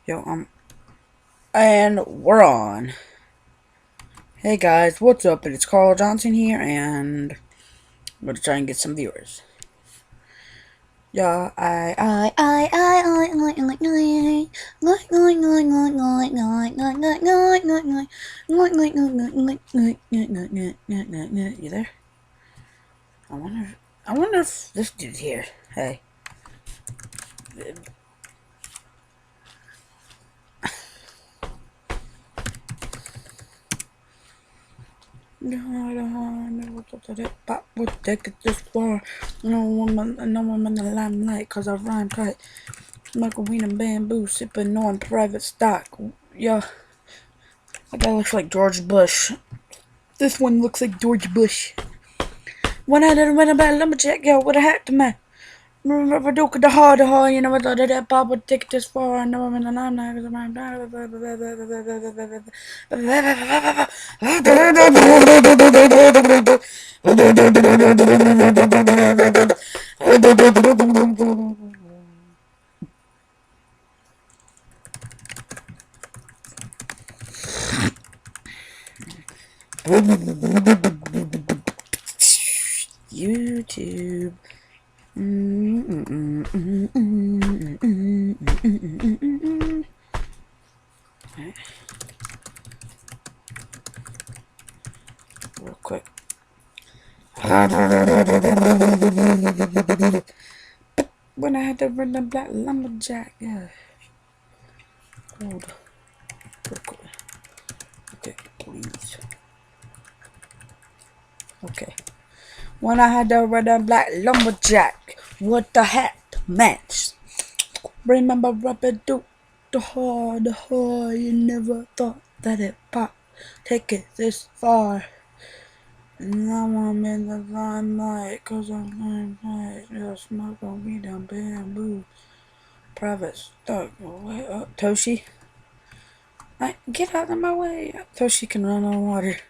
Yo, and we're on. Hey guys, what's up? It's Carl Johnson here, and I'm gonna try and get some viewers. Yeah, you there? I wonder if this dude's here. Hey. No, never thought that it pop would take it this far. No, I'm in the limelight, cause I rhyme tight. Smoking weed and bamboo, sipping on private stock. Yeah, that guy looks like George Bush. This one looks like George Bush. When I did win about lumberjack, yo, with a hat to man. Remember Duke the hard, you never thought that pop would take it this far. I know I'm in the limelight, cause I'm YouTube. Real quick. When I had to run the black lumberjack, yeah. Hold. Real quick. Okay, please. Okay. When I had the red and black lumberjack with the hat match. Remember Rubber Duke, the hard, you never thought that it pop. Take it this far. And now I'm in the limelight, cause I'm just smoking weed and bamboo. Private stock. Wait up, Toshi. Get out of my way. Toshi can run on water.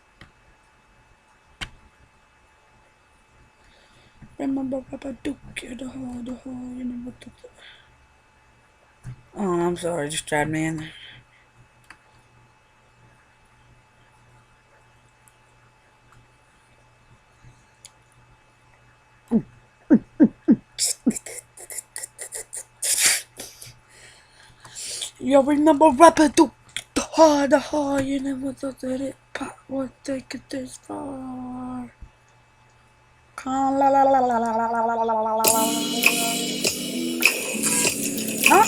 Remember Papa Duke, the hard, you never took it. Oh, I'm sorry, just tried me in there. You remember Papa Duke, the hard, you never thought that it pop would take it this far. Look at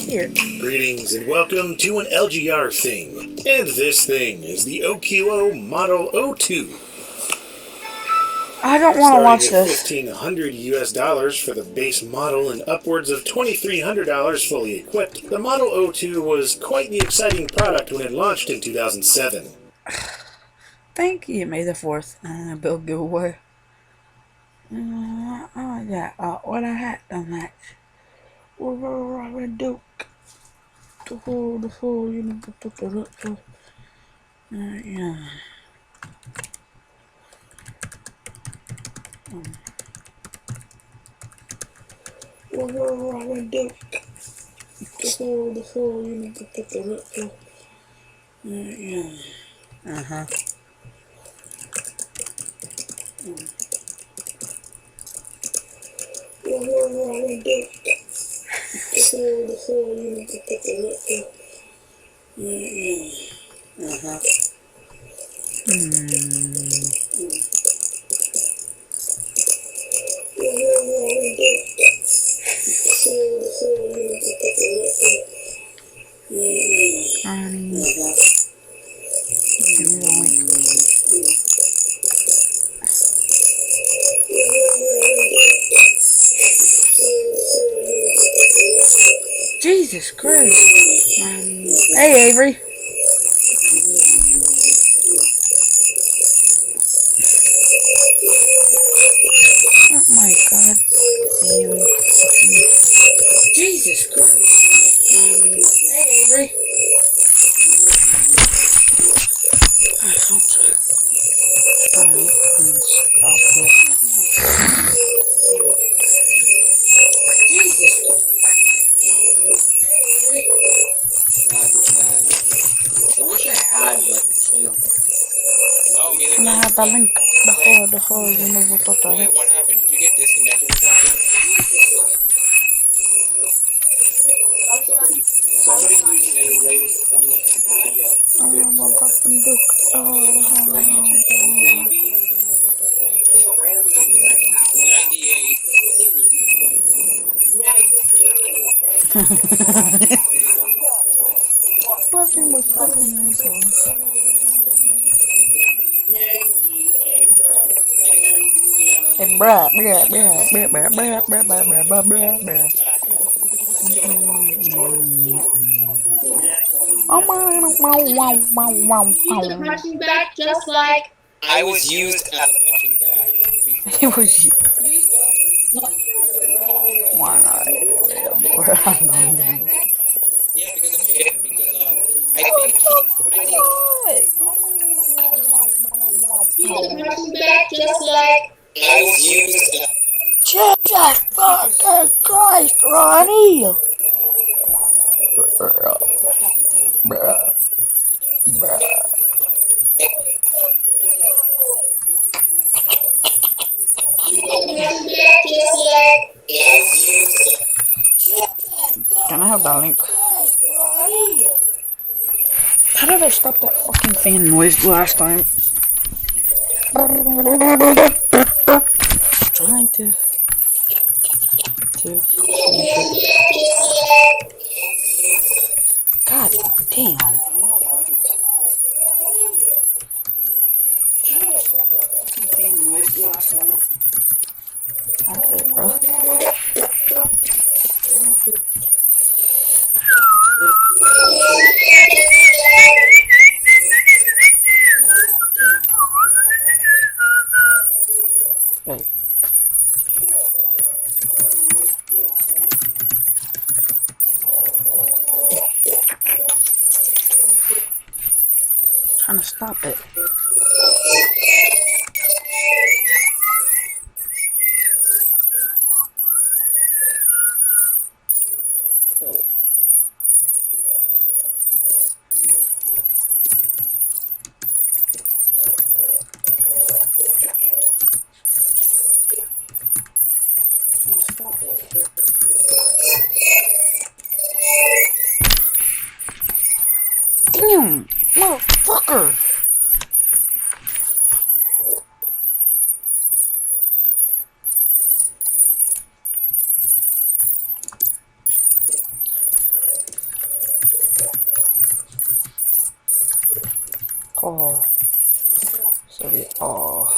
here. Greetings and welcome to an LGR thing. And this thing is the OQO Model 02. I don't want to watch this. $1,500 US for the base model and upwards of $2,300 fully equipped. The Model 02 was quite the exciting product when it launched in 2007. Thank you, May the 4th. Bill giveaway. What a hat on that. We're Duke. The whole, you know, yeah. We're Duke. The whole, you know, yeah. Uh-huh. We're Duke. The whole, you know, yeah. Uh-huh. Jesus Christ. Hey, Avery. Oh my God. Jesus Christ. Hey, Avery. have the link. The whole, you know what to do. Wait, what happened? Did you get disconnected or something? Somebody using a latest maybe 98. Fluffy was fucking asshole. Hey, bruh, bruh, bruh, bruh, bruh, bruh, bruh, bruh, bruh, bruh, bruh. Oh, wow, wow, wow, wow, The wow. punching bag just like I was used as a punching bag before. It was you. Why not? Yeah, because of him. Because I think he. I think. the punching bag just like I was used as. Jesus fucking Christ, Ronnie! Bruh, bruh, bruh. punching bag just like Can I have that link? How did I stop that fucking fan noise last time? Trying to God damn. Okay, bro. Hey. Trying to stop it. Damn, motherfucker. Oh, sorry. Oh.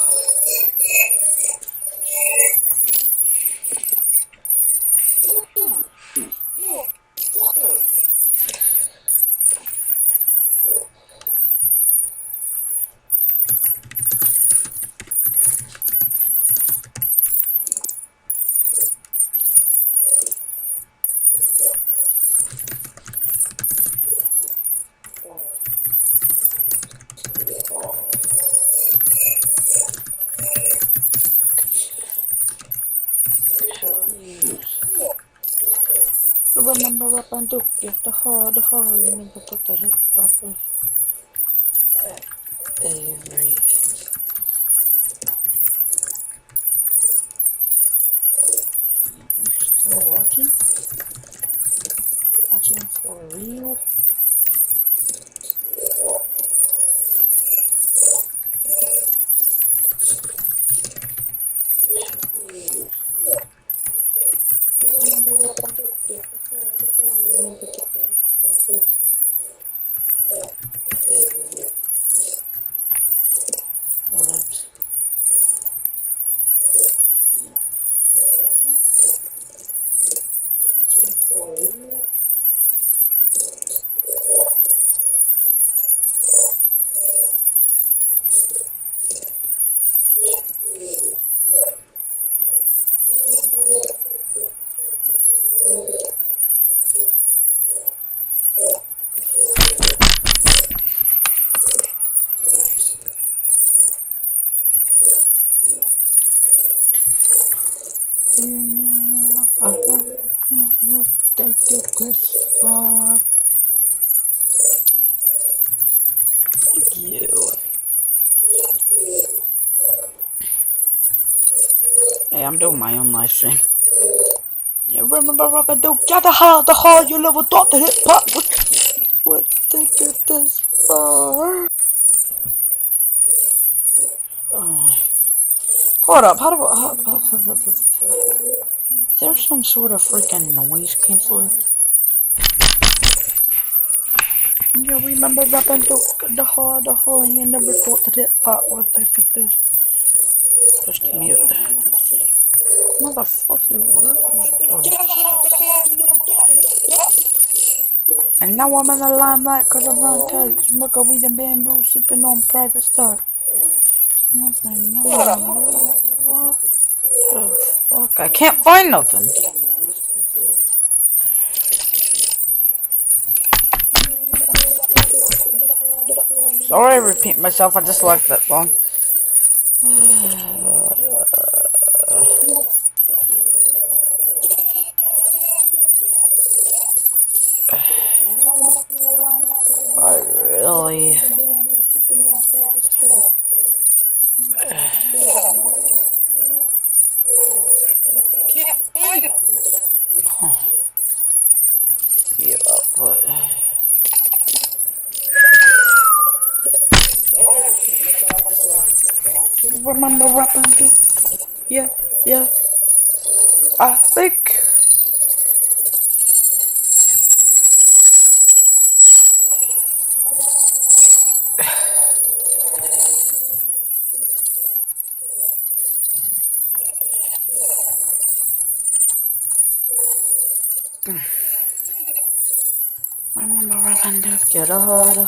Remember up and do get the hard, remember to put it up every. Still watching? Watching for real? Alright. Take the quest far. Thank you. Hey, I'm doing my own live stream. You remember Rubber Duke? The hard, you never thought the hip hop would. What they did this for? Oh. Hold up, how do I. Is there some sort of freaking noise canceler? You remember Rubber Duke? The hard, you never thought the hip hop would take it this. Push to mute. Motherfucker, and now I'm in the limelight cause I'm on touch. Smoke a weed and bamboo, sipping on private stock. Nothing, no. What the fuck? I can't find nothing. Sorry I repeat myself, I just like that song. I really... Give up, but... Remember rapping too? Yeah, yeah. I think... Remember rapping too? Yeah, the hard.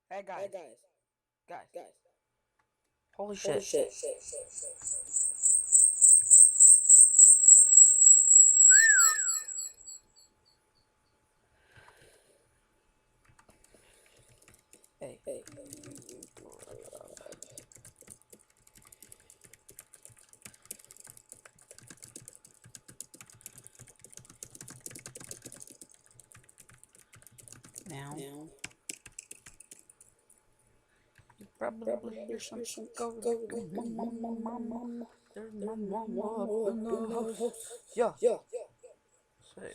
Hey guys. Holy shit. Hey. now. You probably hear some go. Mama. There's my mama up in the house. Yeah. Say.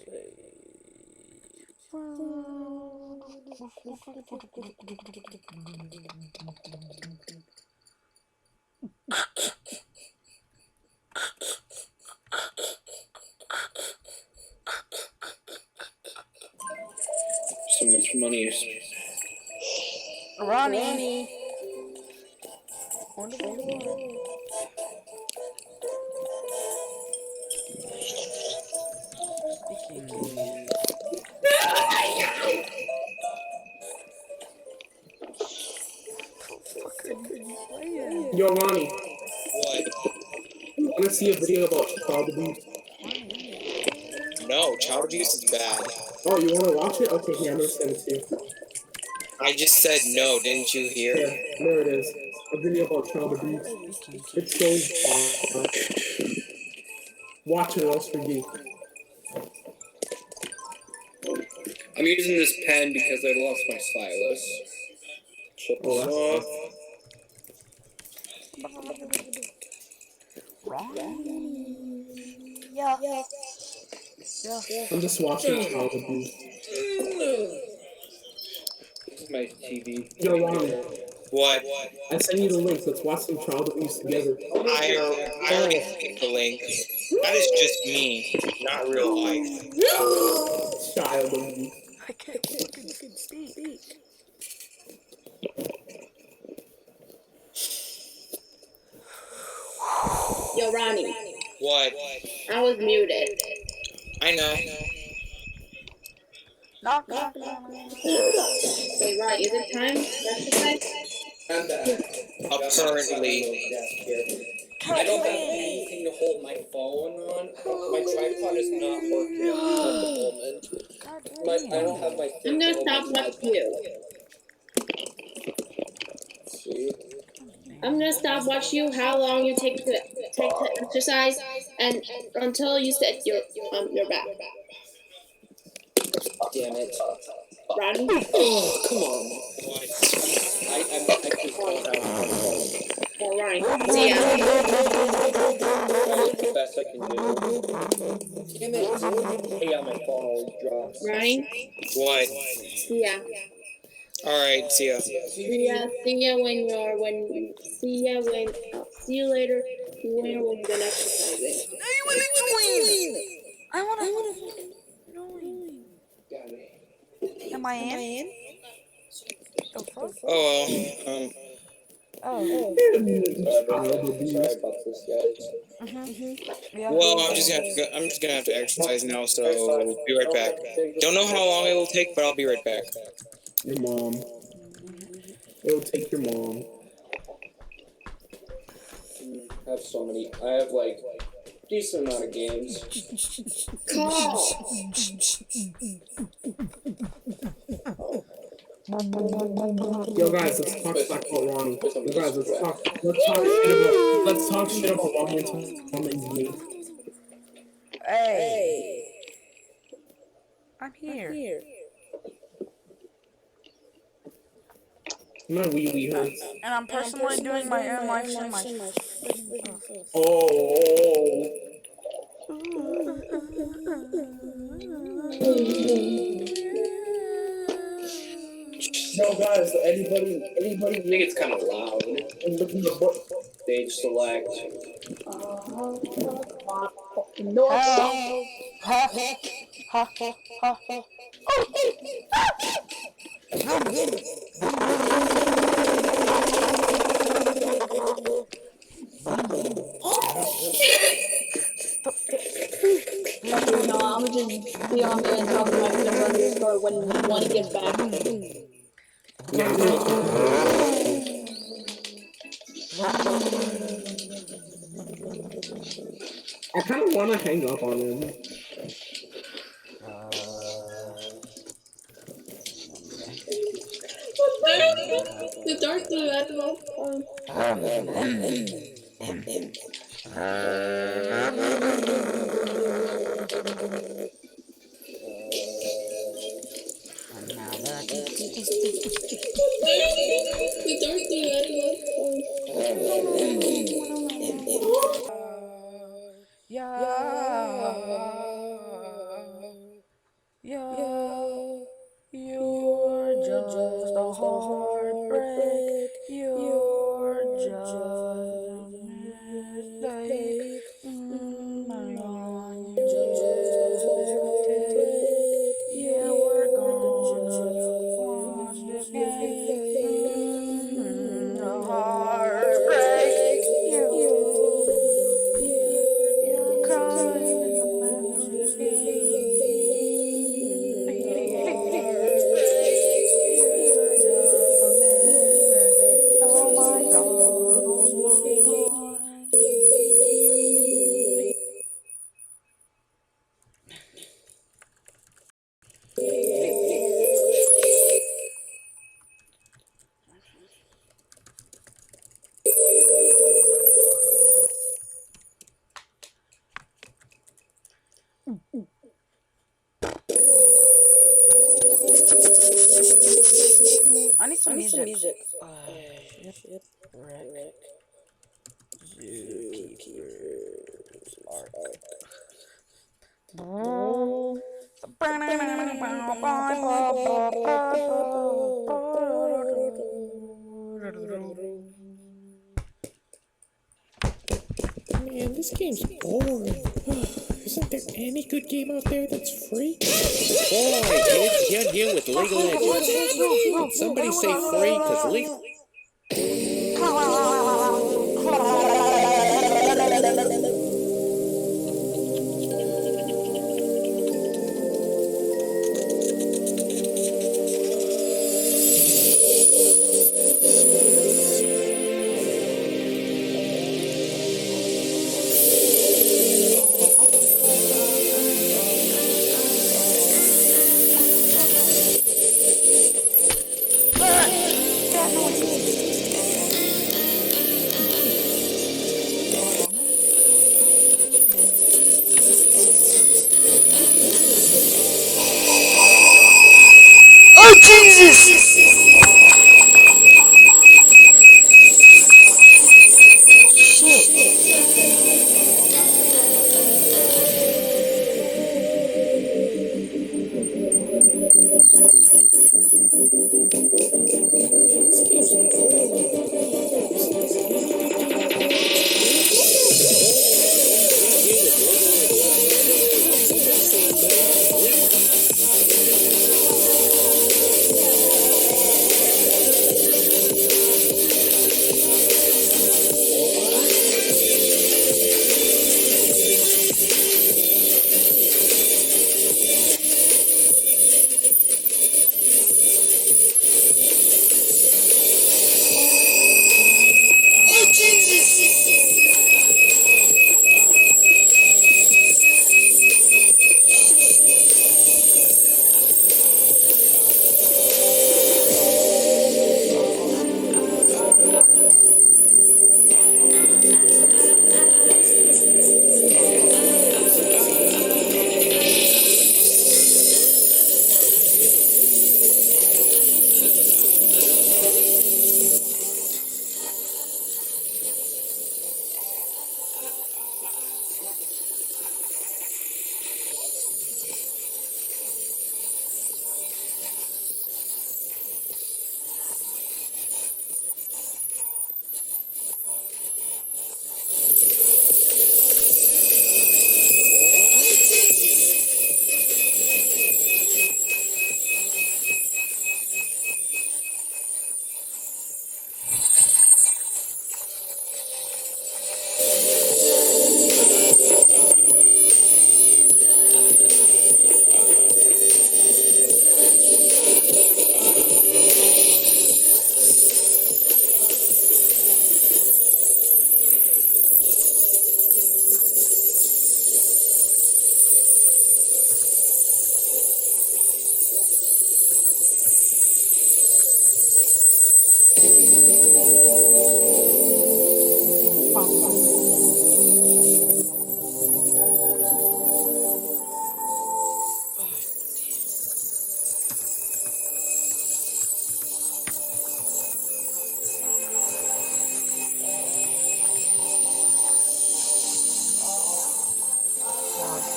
So much money is. Ronnie. Wonderful. Speaking. Yo, Ronnie, What? you want to see a video about child abuse? No, child abuse is bad. Oh, you want to watch it? Okay, here, I'm going to send it to you. I just said no, didn't you hear? Yeah, there it is. A video about child abuse. It's so bad. Watch it or else forget. I'm using this pen because I lost my stylus. Shut Oh, this that's off. I'm just watching child abuse. This is my TV. Yo, Ronnie, What? I sent you the link. Let's watch some child abuse together. I already clicked the link. That is just me, not real life. Child abuse. I can't fucking speak. Yo, Ronnie, What? I was muted. I know. Knock. Wait, Ronnie, is it time to exercise? Apparently. I don't have anything to hold my phone on. My tripod is not working at the moment. I don't have my I'm gonna stop watching you. I'm gonna stop watching you. How long you take to exercise, and until you set your back. Damn it. Ronnie. Oh, come on. What? I just Oh, Ronnie. See ya. the best I can do. Damn it. Hey, on my phone always drops. Ronnie. What? See ya. Alright, see ya. See ya when. See you later. When we're done exercising. I wanna. Am I in? The fuck? Oh, Oh. Child abuse. sorry about this, guys. Yeah. Well, I'm just gonna have to exercise now, so be right back. Don't know how long it will take, but I'll be right back. Your mom. It'll take your mom. I have so many. I have like decent amount of games. Call. Yo, guys, let's talk back about Ronnie. Yo, guys, let's talk shit about Ronnie and Tom and me. Hey. I'm here. My wee hurts. And I'm personally doing my own live stream. Oh. Yo, guys, anybody I think it's kind of loud. look in the book? Stage select. No, I'm just be on the top of my underscore when he gets back. I kind of want to hang up on him. The dark blue animal. Now that Yeah, you're just a heartbreak. You're just a mistake. My own, just take. Yeah, we're gonna watch this game. A heartbreak. You're crying in the memory oh my god, oh my. I need some music. Shipwreck. Zookeeper's Ark. Man, this game's boring. Isn't there any good game out there that's free? Boy, don't get with League of Legends. Did somebody say free? Because League...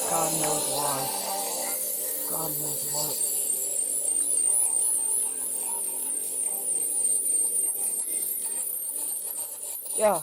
God knows why. God knows what. Yeah.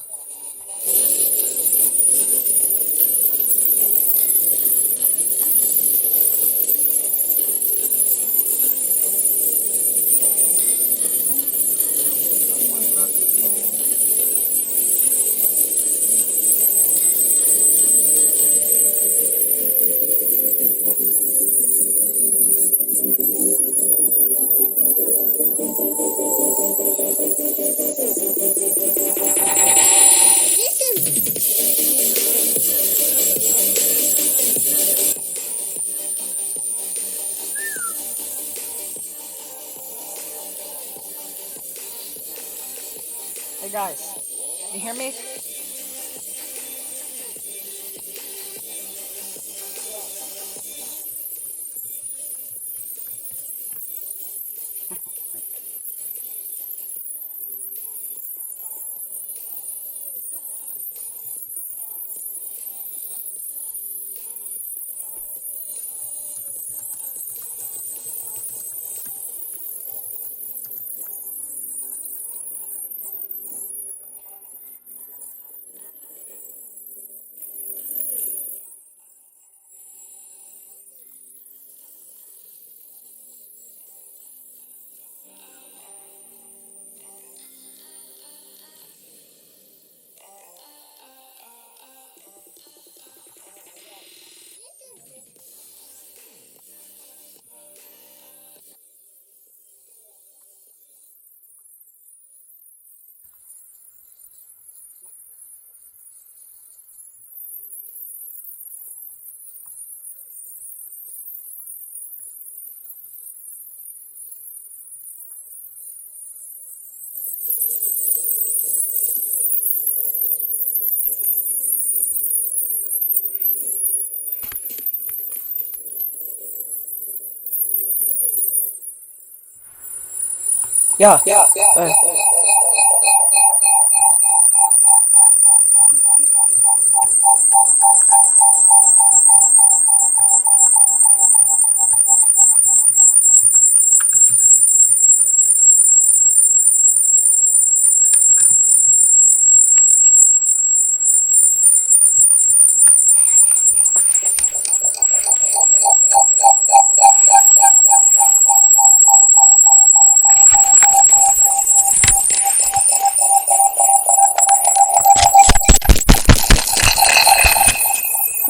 Hey guys, you hear me? Yeah.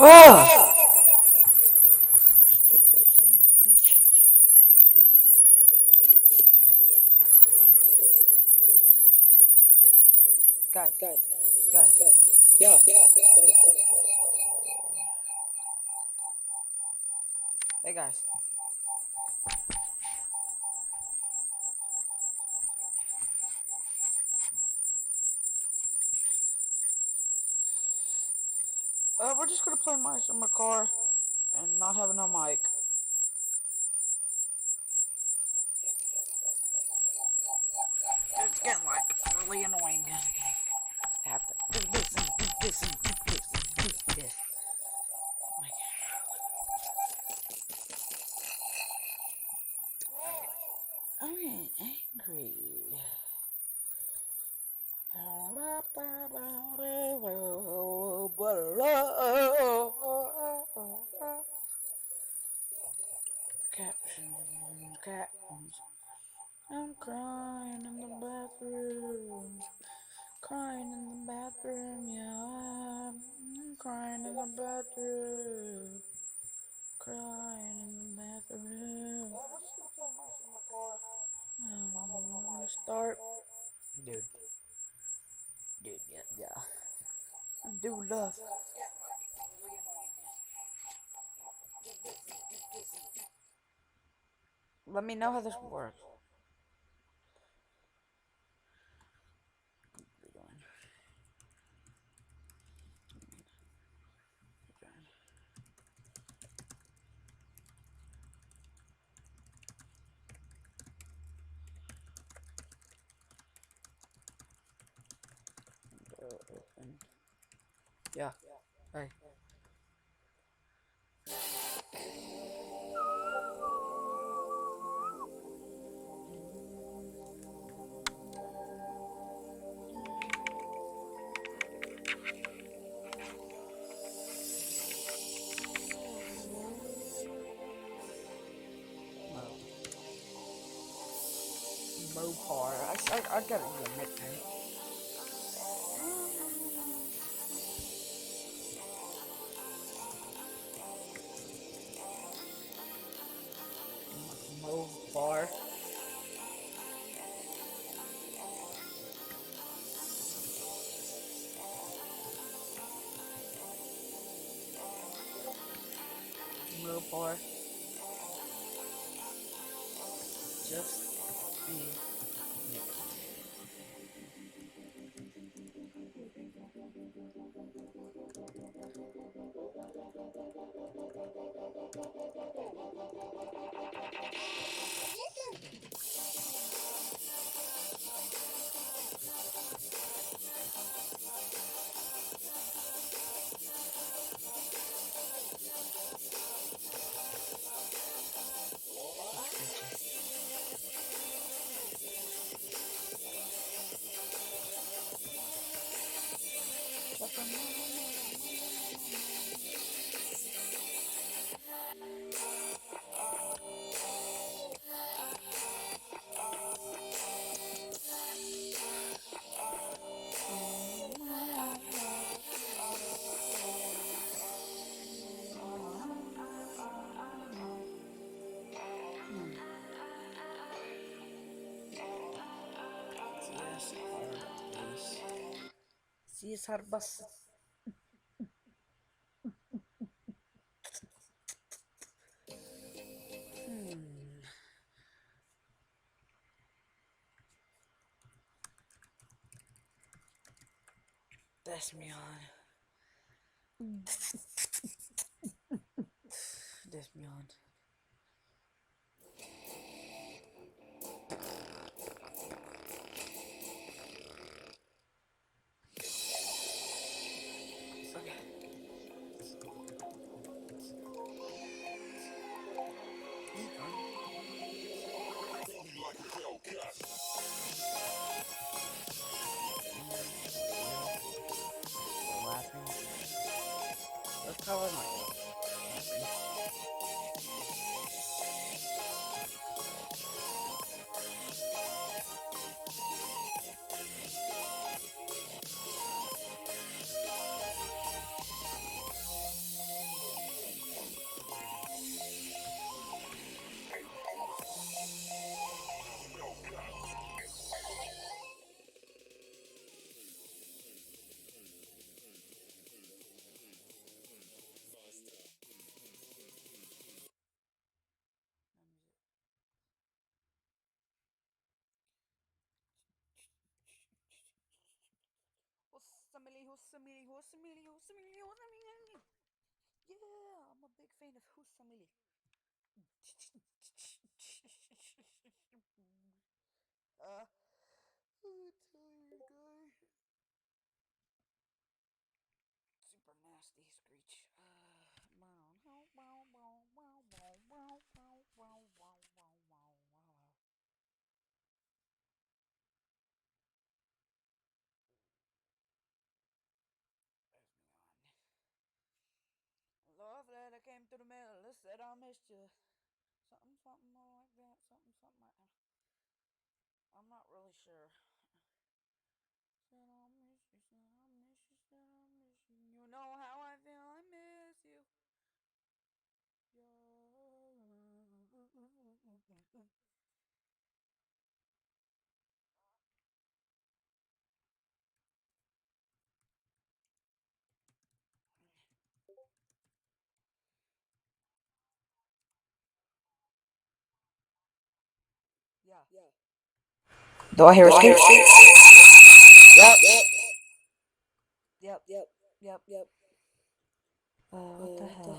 Oh! Guys. Yeah. Hey guys. We're just gonna play Mice in my car and not have no mic. It's getting like really annoying. I have to do this and do this and do this and do this. I'm getting angry. Captions. I'm crying in the bathroom. Crying in the bathroom, yeah. I'm crying in the bathroom. Crying in the bathroom. I'm gonna start. Dude, yeah. I do love. Let me know how this works. Yeah. Hey. Mopar. I gotta use a nickname. Mopar. Mopar. Just the nickname. CS hard bus. That's me on. That's me on. That's how I like it. Hussamili. Yeah, I'm a big fan of Hussamili. uh, tired guy. Super nasty screech. Love that I came through the mail. It said I missed you. Something more like that. Something like that. I'm not really sure. Said I miss you. Said I miss you. Said I miss you. You know how I feel. I miss you. Yeah. Do I hear a screech? Yep. Yep. What the hell?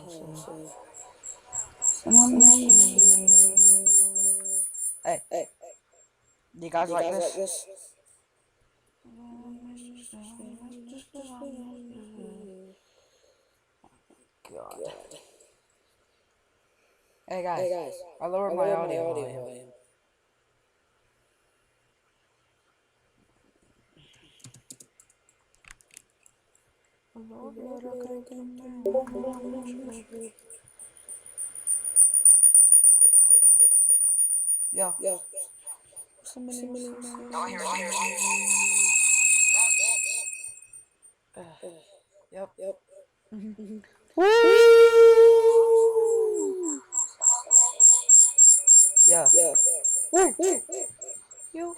Hey, do you guys like this? God. Hey guys, I lowered my audio volume. Yeah. Yep. Woo! Yeah. Woo! You.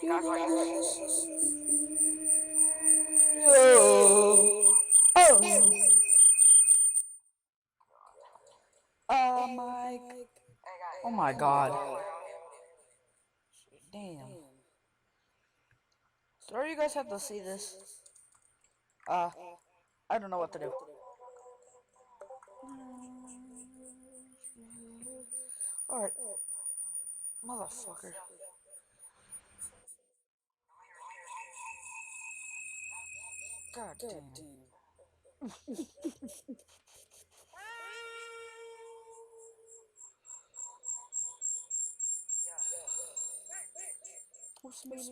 Mike. Oh my God. Damn. Sorry, you guys have to see this. I don't know what to do. Alright. Motherfucker. God damn. Who's Smelly?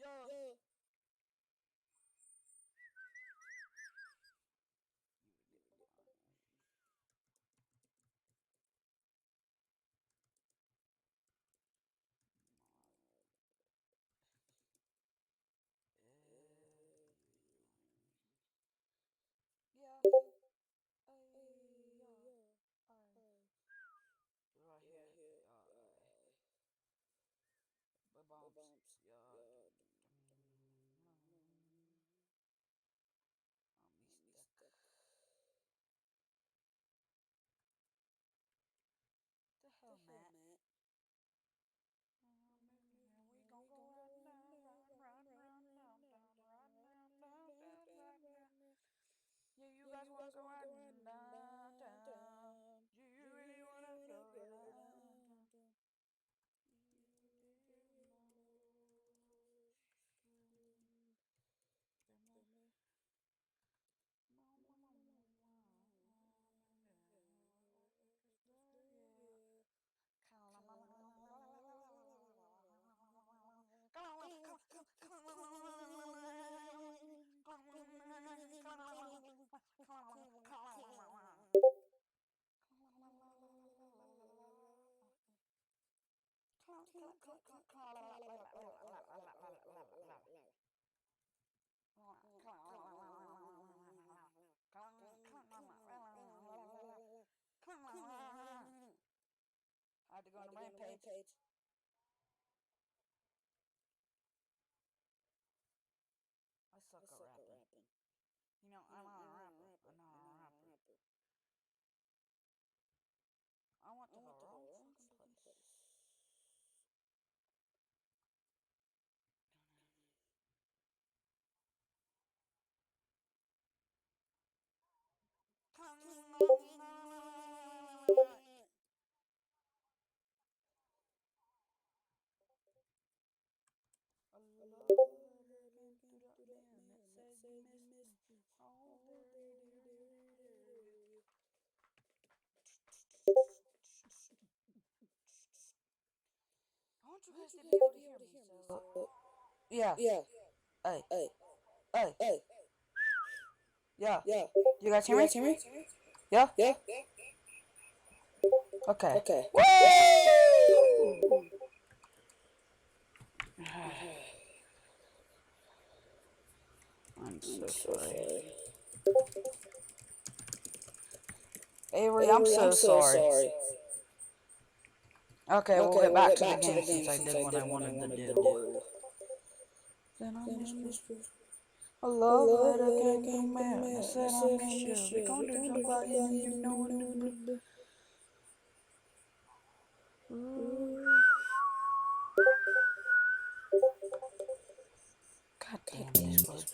Yo. Yeah, you guys wanna go riding downtown? Do you really wanna go downtown? I had to go on a rampage. I suck at rapping. You know, I'm not a rapper. I'm not a rapper. I went to the wrong fucking place. A love letter came through the mail and it said you missed me. Oh, dirty. I want you guys to be able to hear me, so... Yeah. Hey. Yeah. You guys hear me? Yeah? Okay. Woo! I'm so sorry. Avery, I'm so sorry. Okay, we'll get back to the game since I did what I wanted to do. Then I missed you. A love letter came through mail and it said I miss you. Be gone to somebody and you know. God damn this word.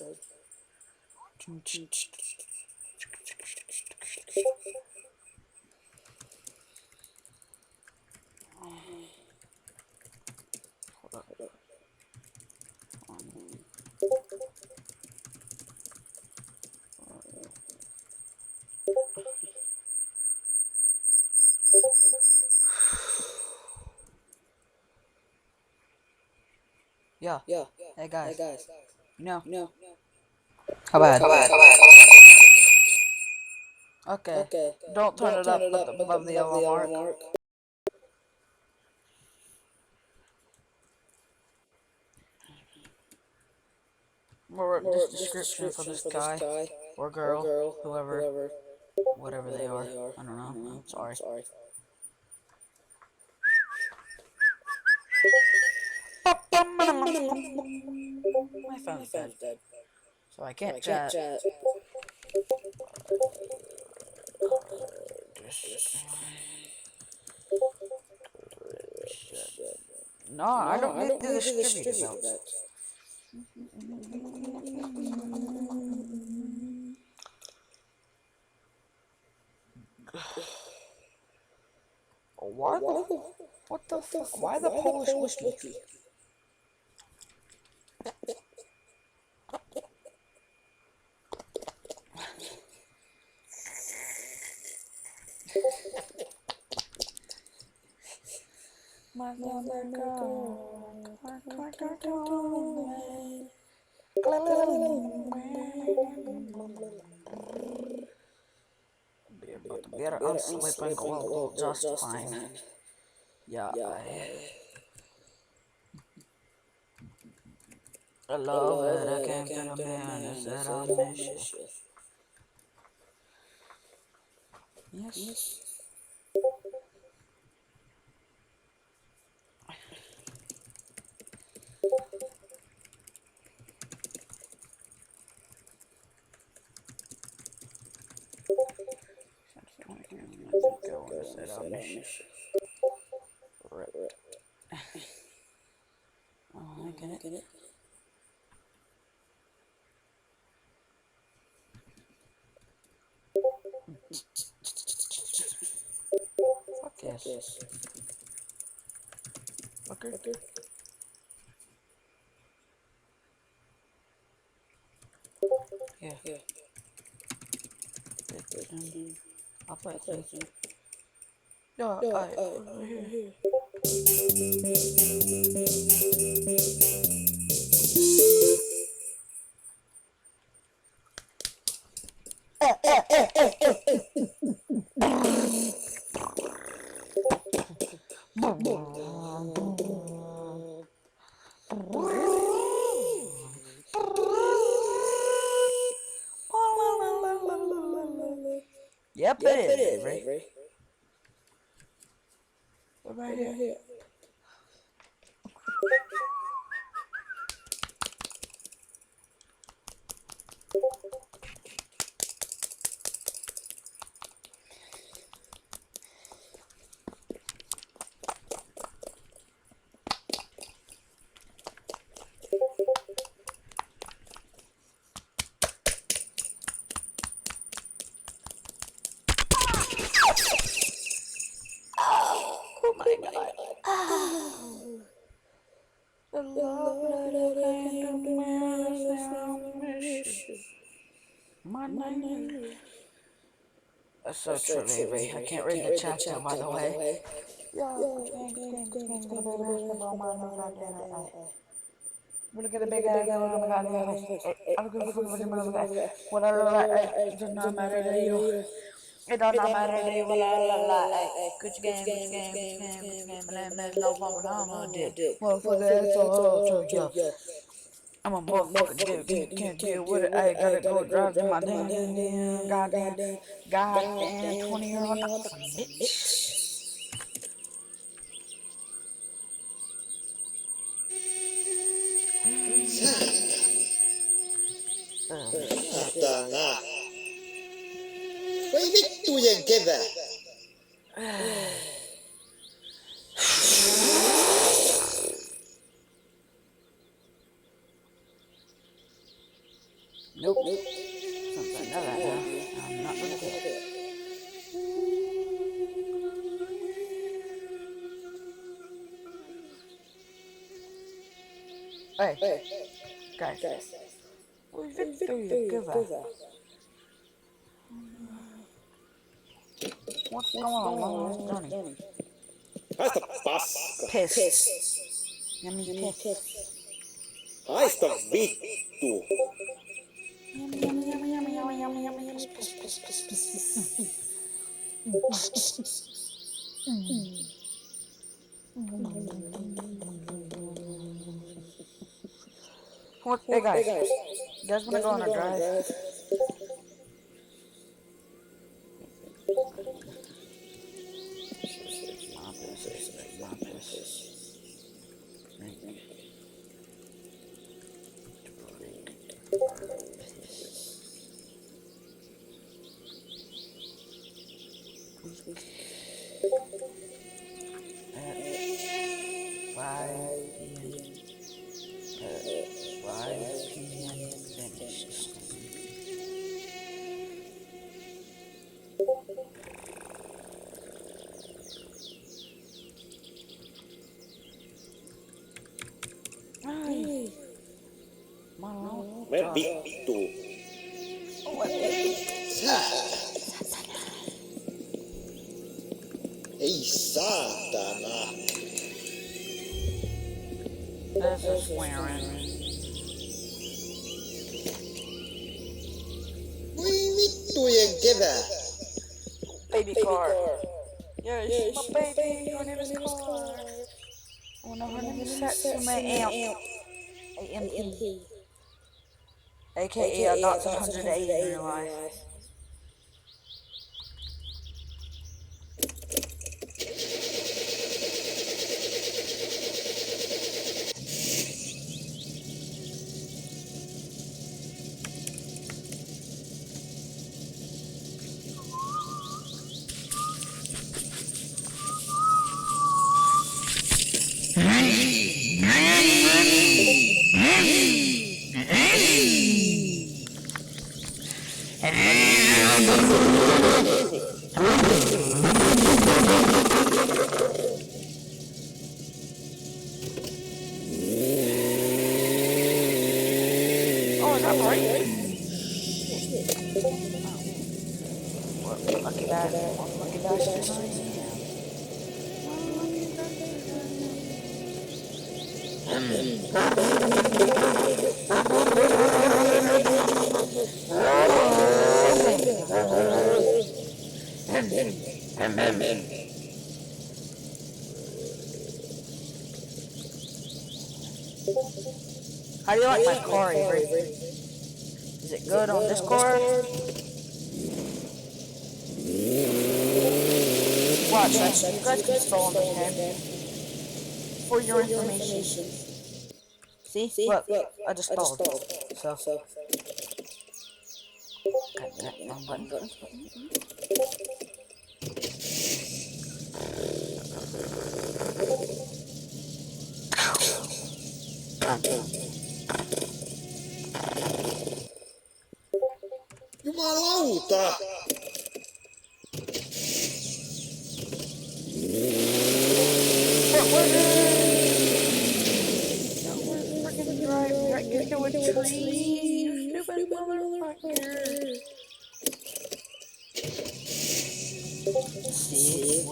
Yeah. Hey guys. No. How bad? Okay. Don't turn it up above the yellow mark. Or this description for this guy or girl, whoever, whatever they are. I don't know. I'm sorry. My phone's dead, so I can't chat. No, I don't need the distributor notes. What the fuck? Why the Polish whiskey? Better unsleep and go just fine. Yeah, I love it. I came to the man and said I miss you. Yes. Oh, I get it. Fuck yes. Fucker. Yeah. I'll play it. Yeah, here. Yep, it is, Avery. Right here. Oh my god. The love letter came to me. My name. That's so true, Avery. I can't read the chat now, by the way. Look at the big guy. Oh my god. Whatever. It does not matter to you. It does not matter to you. Good game. And there's no fun, but I'm a dick. Motherfucker, that's all. Yeah. I'm a motherfucking dude. Can't deal with it. I gotta go drive to my damn goddamn 20-year-old bitch. Pwede tuyan kita. Since I know that now, I'm not gonna do it. Hey, guys, we've been through your giver. What's going on, Johnny? Haista paska. Piss. Yummy piss. Haista vittu. Yummy. Piss. What? Hey guys, you guys wanna go on a drive? Finished. Me vittu. Ei saatana. This is swearing. Voi vittujen kevää. Baby car. Yes, my baby. Her name is Car. Oh no, her name is Satsume Amp. AMP. AKA Adopted 180 in real life. Oh, is that right? What lucky bastard I How do you like my car, Avery? Is it good on Discord? Watch, you guys can stall me, okay? For your information. See? Look, I just stalled. So. God damn it, wrong button. Jumalauta! Right into a tree, you stupid motherfucker. See?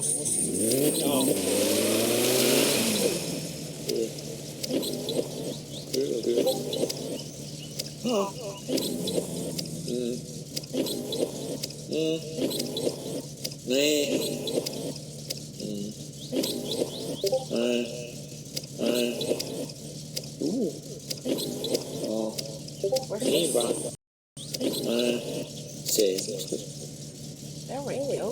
There we go.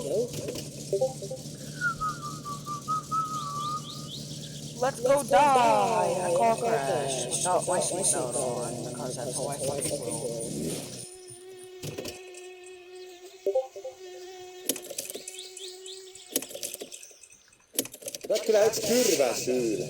Let's go die in a car crash without my seatbelt on, because that's how I fucking roll. Otat kyllä yks kyrvää syydä.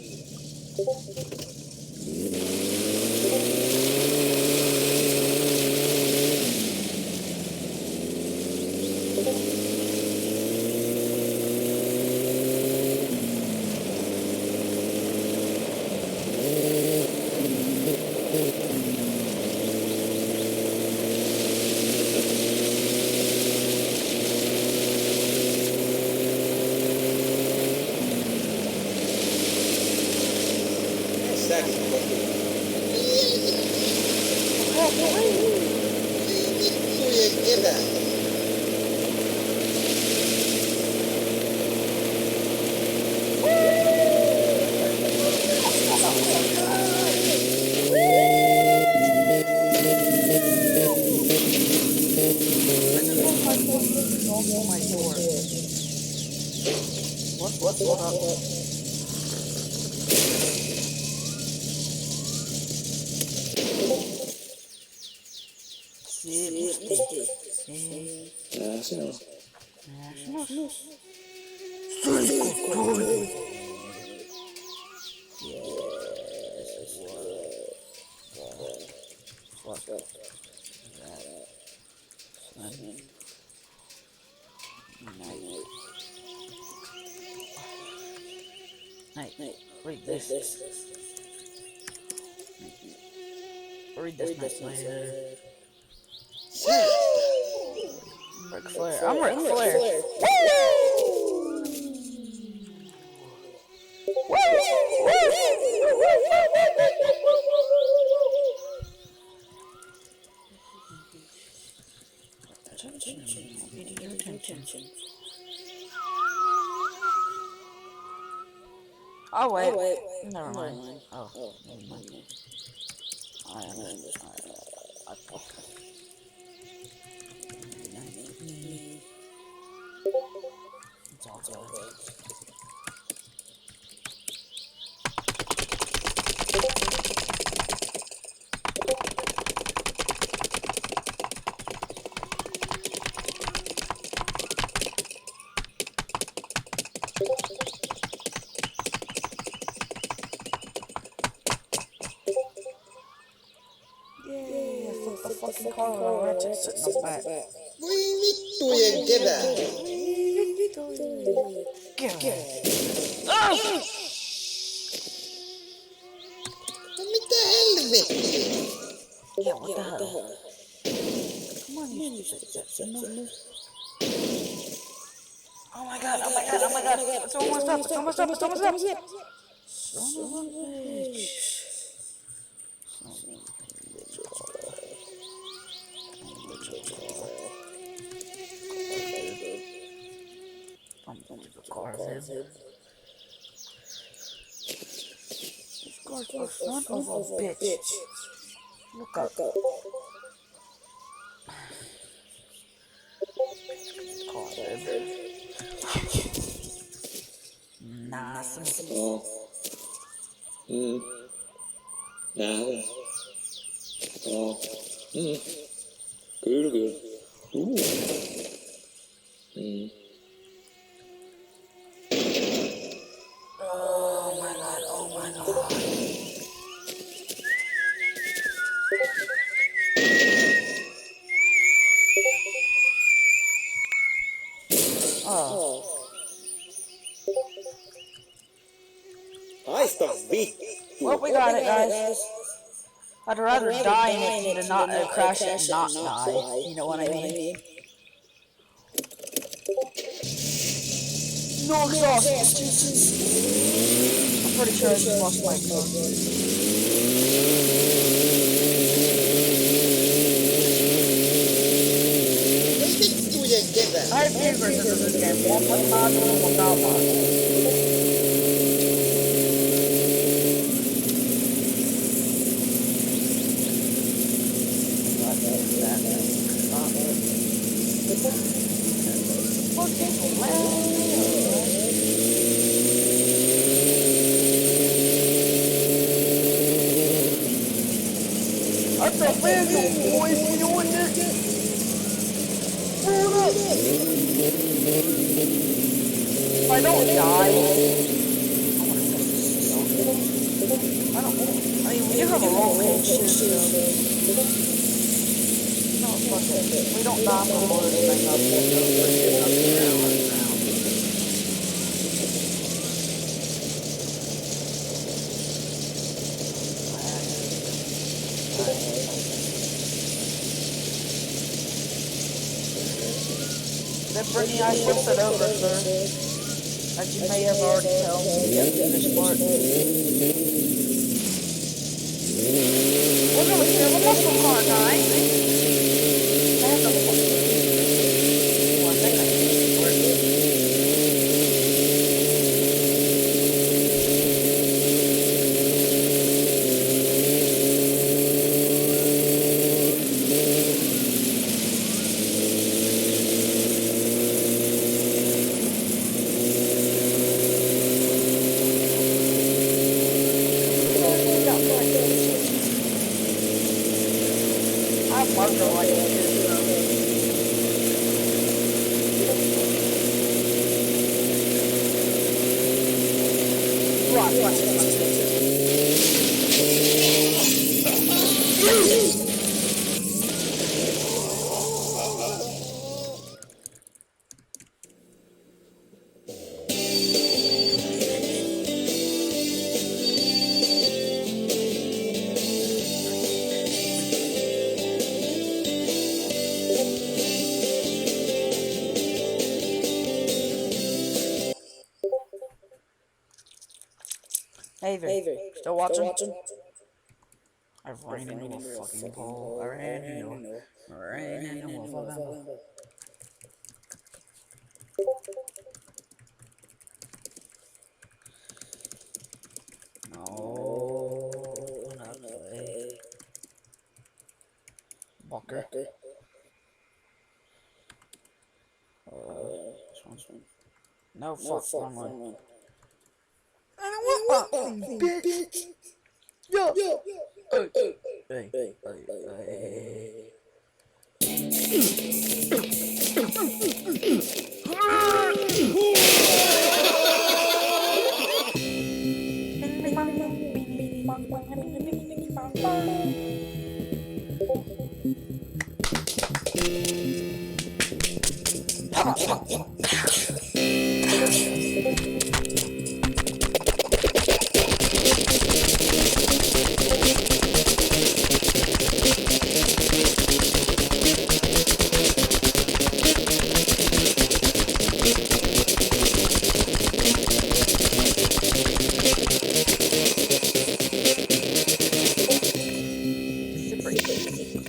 Knock on my door. What? Hold up. Night, read this. Read this night later. Ric Flair. I'm Ric Flair. Attention. Oh wait. Never mind. Oh, never mind. I understand. It's all good. Yay, I flipped the fucking car. Ratchet sitting up back. Yeah, what the hell? Come on, you stupid. Oh my god. It's almost up. Son of a bitch. Son of a bitch. Look up. Nada. Good. Oh my god. I stop beat. Well, we got it, guys. I'd rather die in it than not crash it and not die. You know what I mean? No exhaust. I'm pretty sure I just lost my car. I have two versions of this game. One with mods and one without mods. That's a manual, boys. We doing this. Hold up. If I don't die, I mean, we do have a roll cage too, so. No, fuck it. We don't die for more than thing up. That Brittany, I flipped it over, sir. As you may have already told me at this part. Look over here, the muscle car guy. I have the muscle. Oh, I think I can just work it. Hey, Avery. Still watching? I've ran into a fucking pole. I ran into a fucking pole. No, not play. Walker. No, fuck, wrong one. I don't want boxing, bitch. Yo. Hey.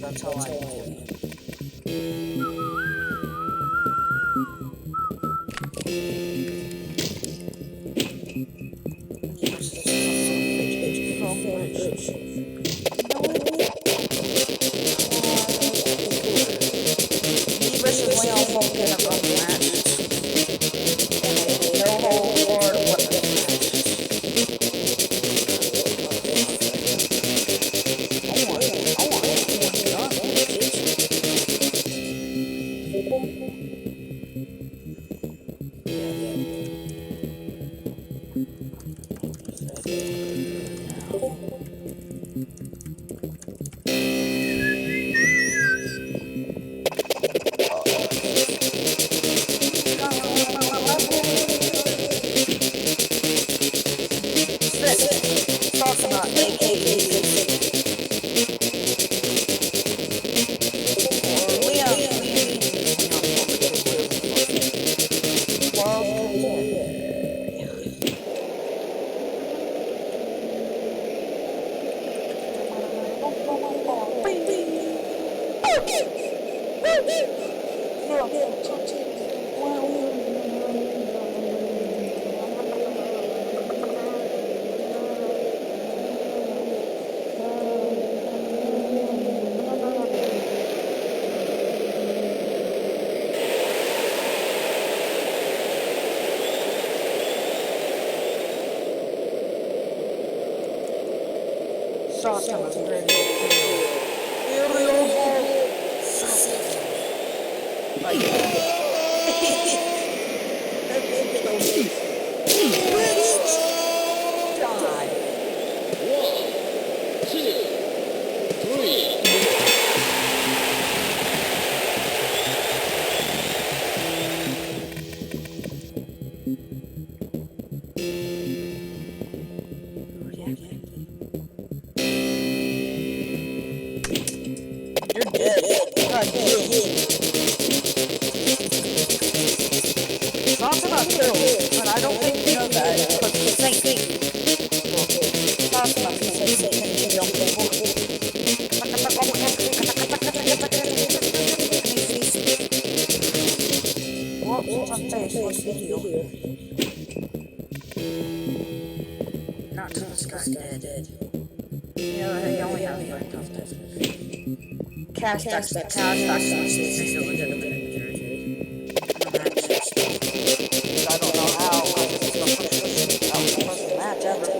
That's how I do. Not till this guy's dead. Yeah, he only has like this. Cast us. I don't know how. It's the first match ever.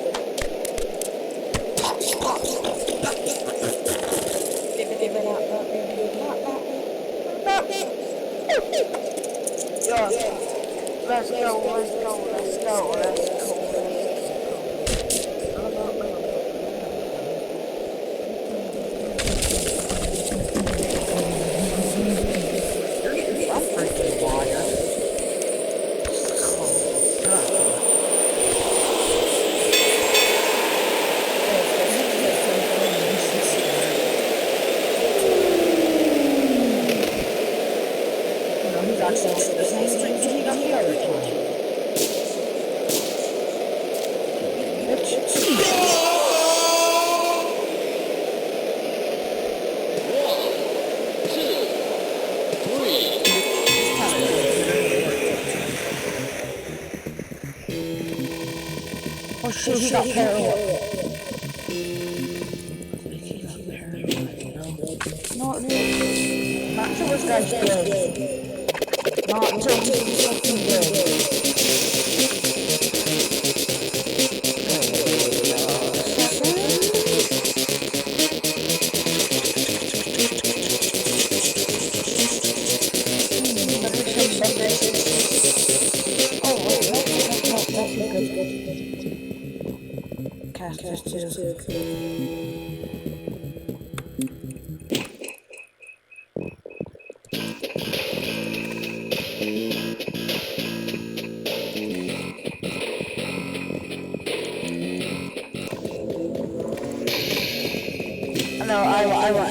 Let's go. the same drink that he got the other time. Oh shit, he got parallel. No, not until this guy's dead. Not until he's fucking dead. Cast this too. No, I want.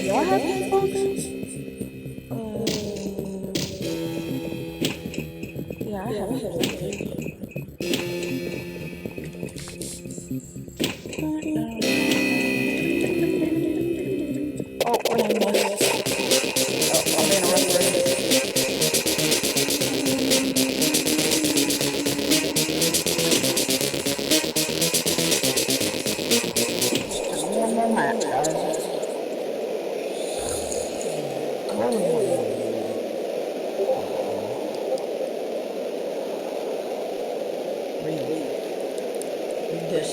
Do I have headphones? Yeah, I have headphones. Oh, I'm in a reference. Just one more match, guys. Read this.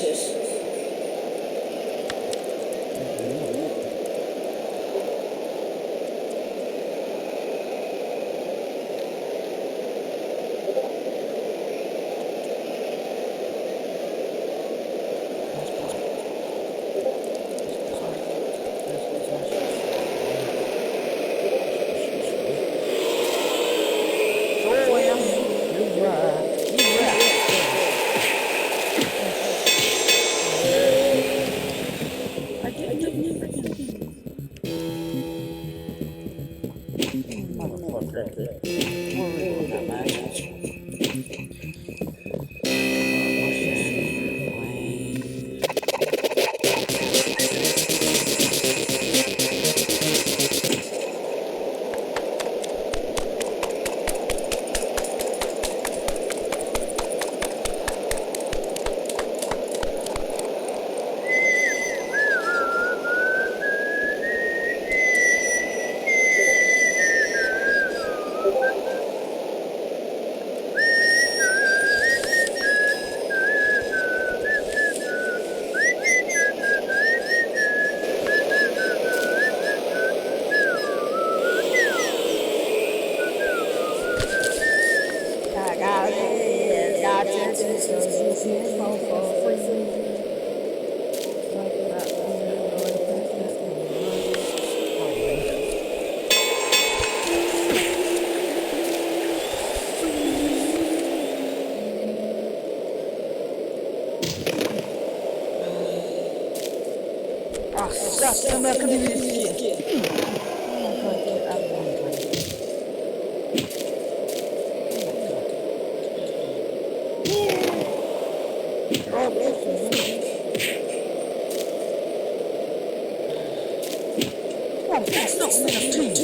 I'm not gonna do this again. Oh, that's not enough time.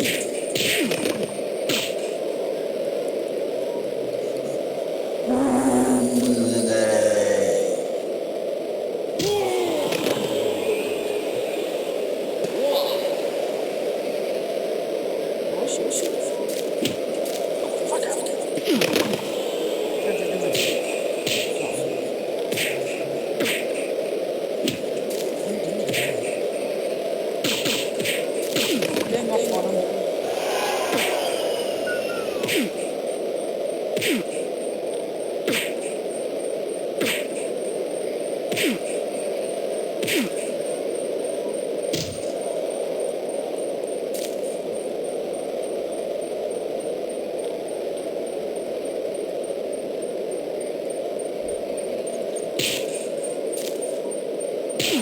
Come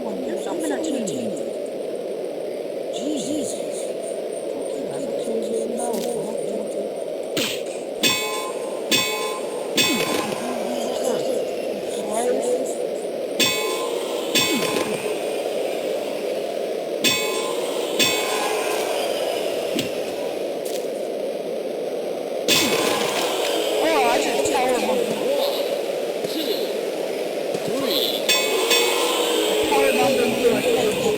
on, you're so entertaining. Jesus. Okay, I thought you was a slow. Oh, I just power bumped. Power bumped into a table.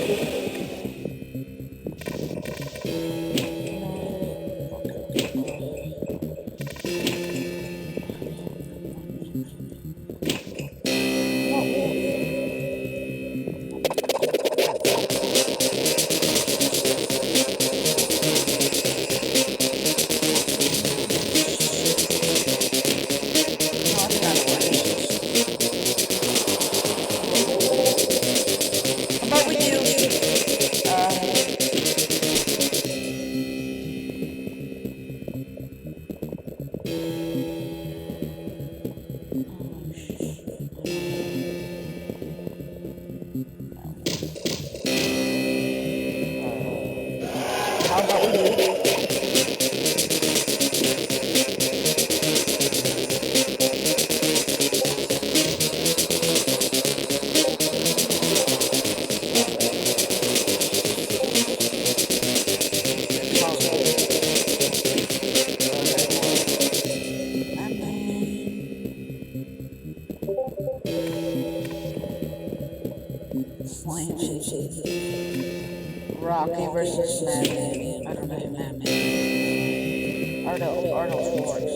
How about we do, how about we do, Rocky versus Madman. I don't know who Madman is. Arnold Schwartz.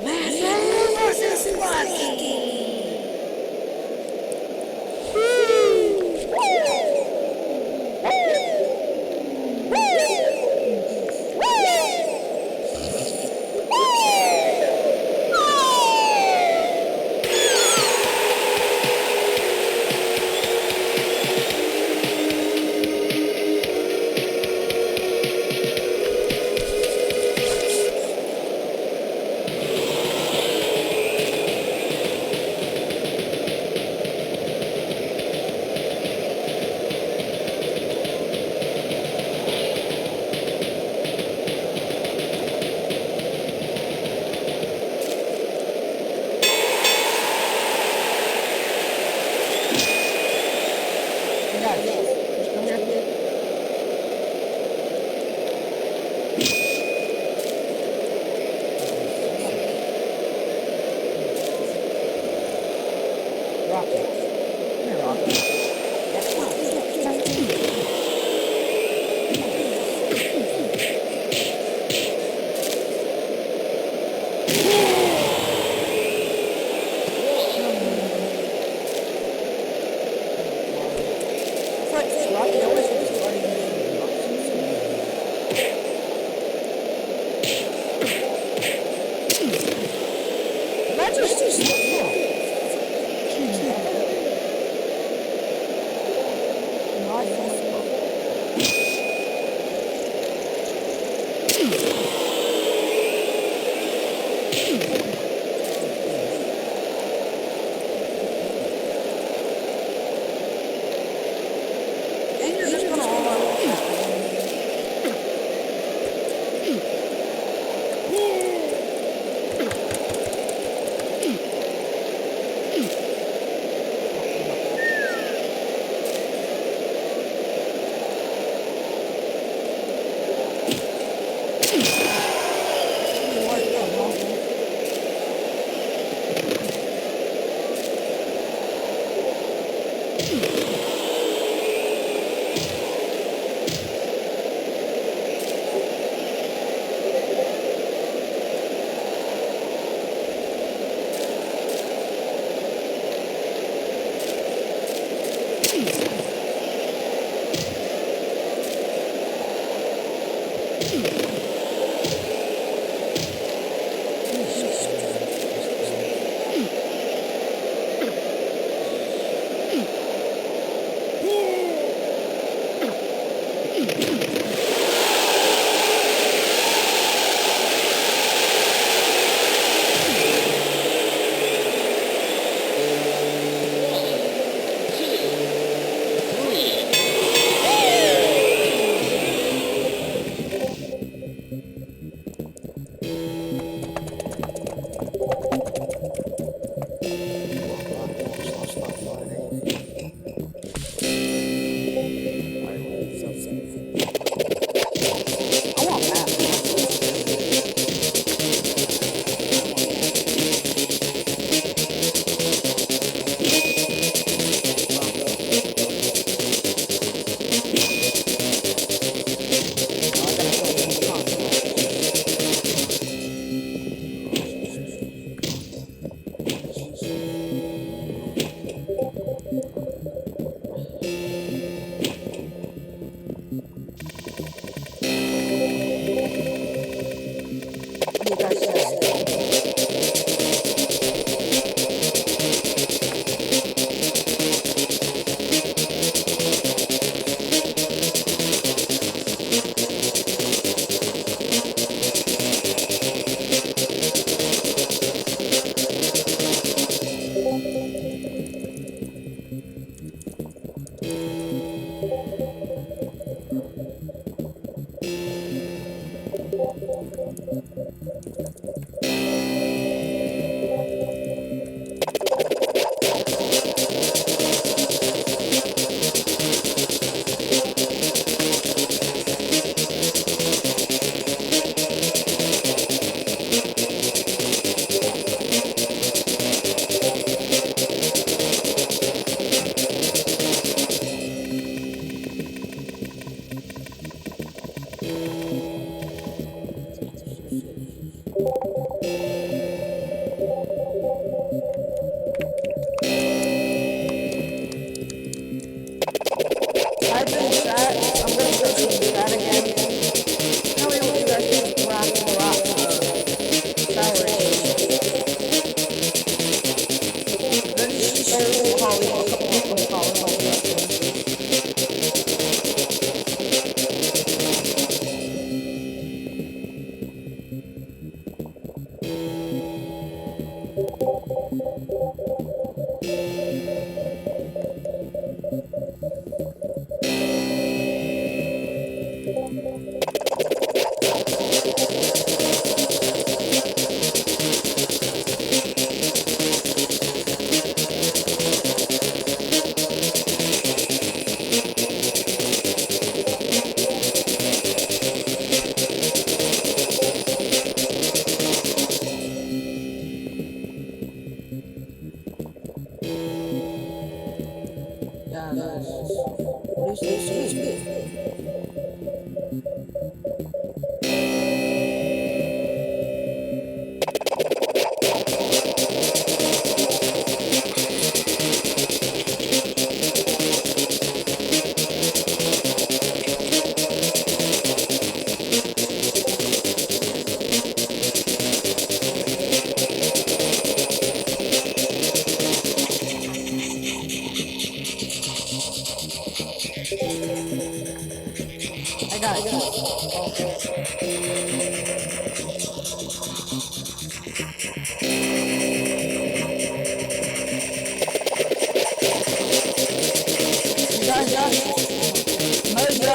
Madman versus Rocky. I want that. You guys say. I've been sad. I'm gonna search for sad again. Tell me what you guys think of rock, Sour Then there's Holly, a couple people in Holly. Yeah, what is this? I got You guys got it. Another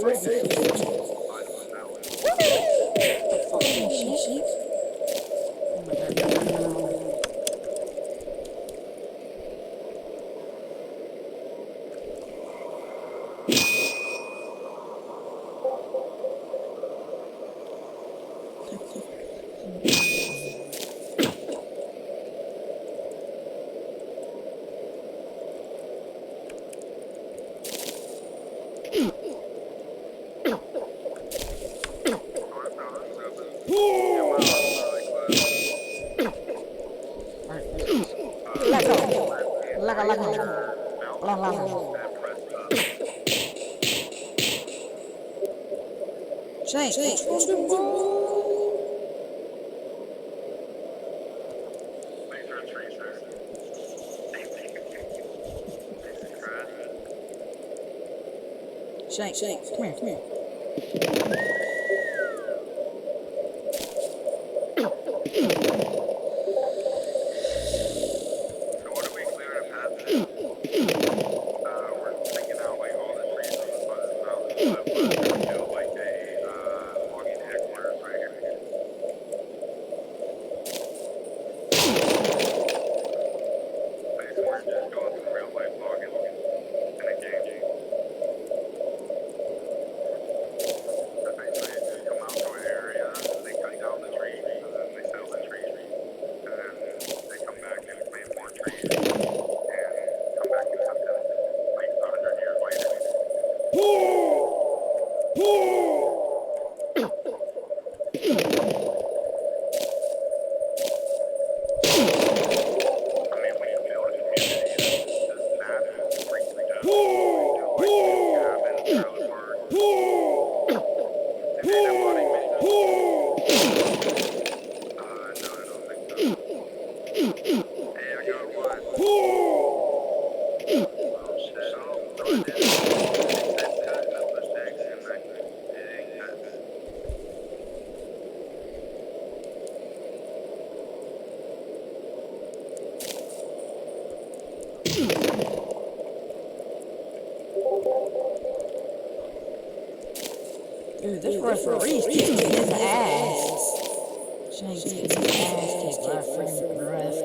Fucking shit. Shane, Shane, come here. Dude, this referee's kicking his ass. Shane's getting his ass kicked by a freaking ref.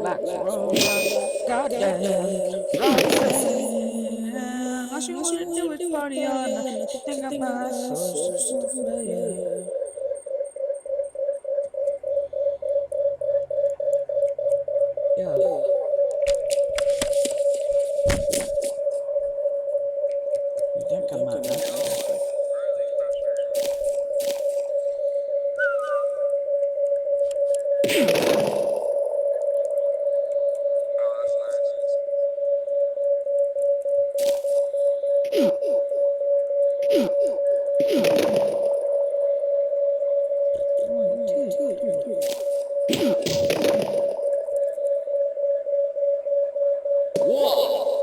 Not ref. Goddamn. All she wanna do is party on. Think of my social failure. Yo. You think I'm not that?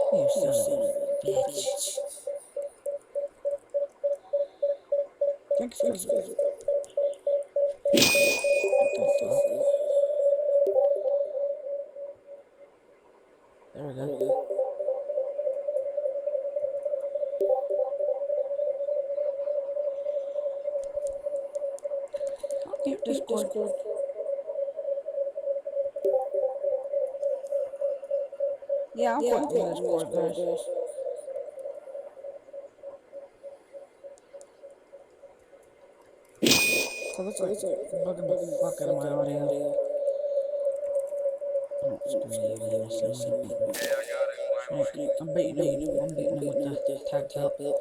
You son of a bitch. Thanks for the There we go. I'll keep Discord. Yeah, I'll put Discord, guys. So it's like bugging the fuck out of my audio. Oh, screw you, I'm beating him with the tag belt.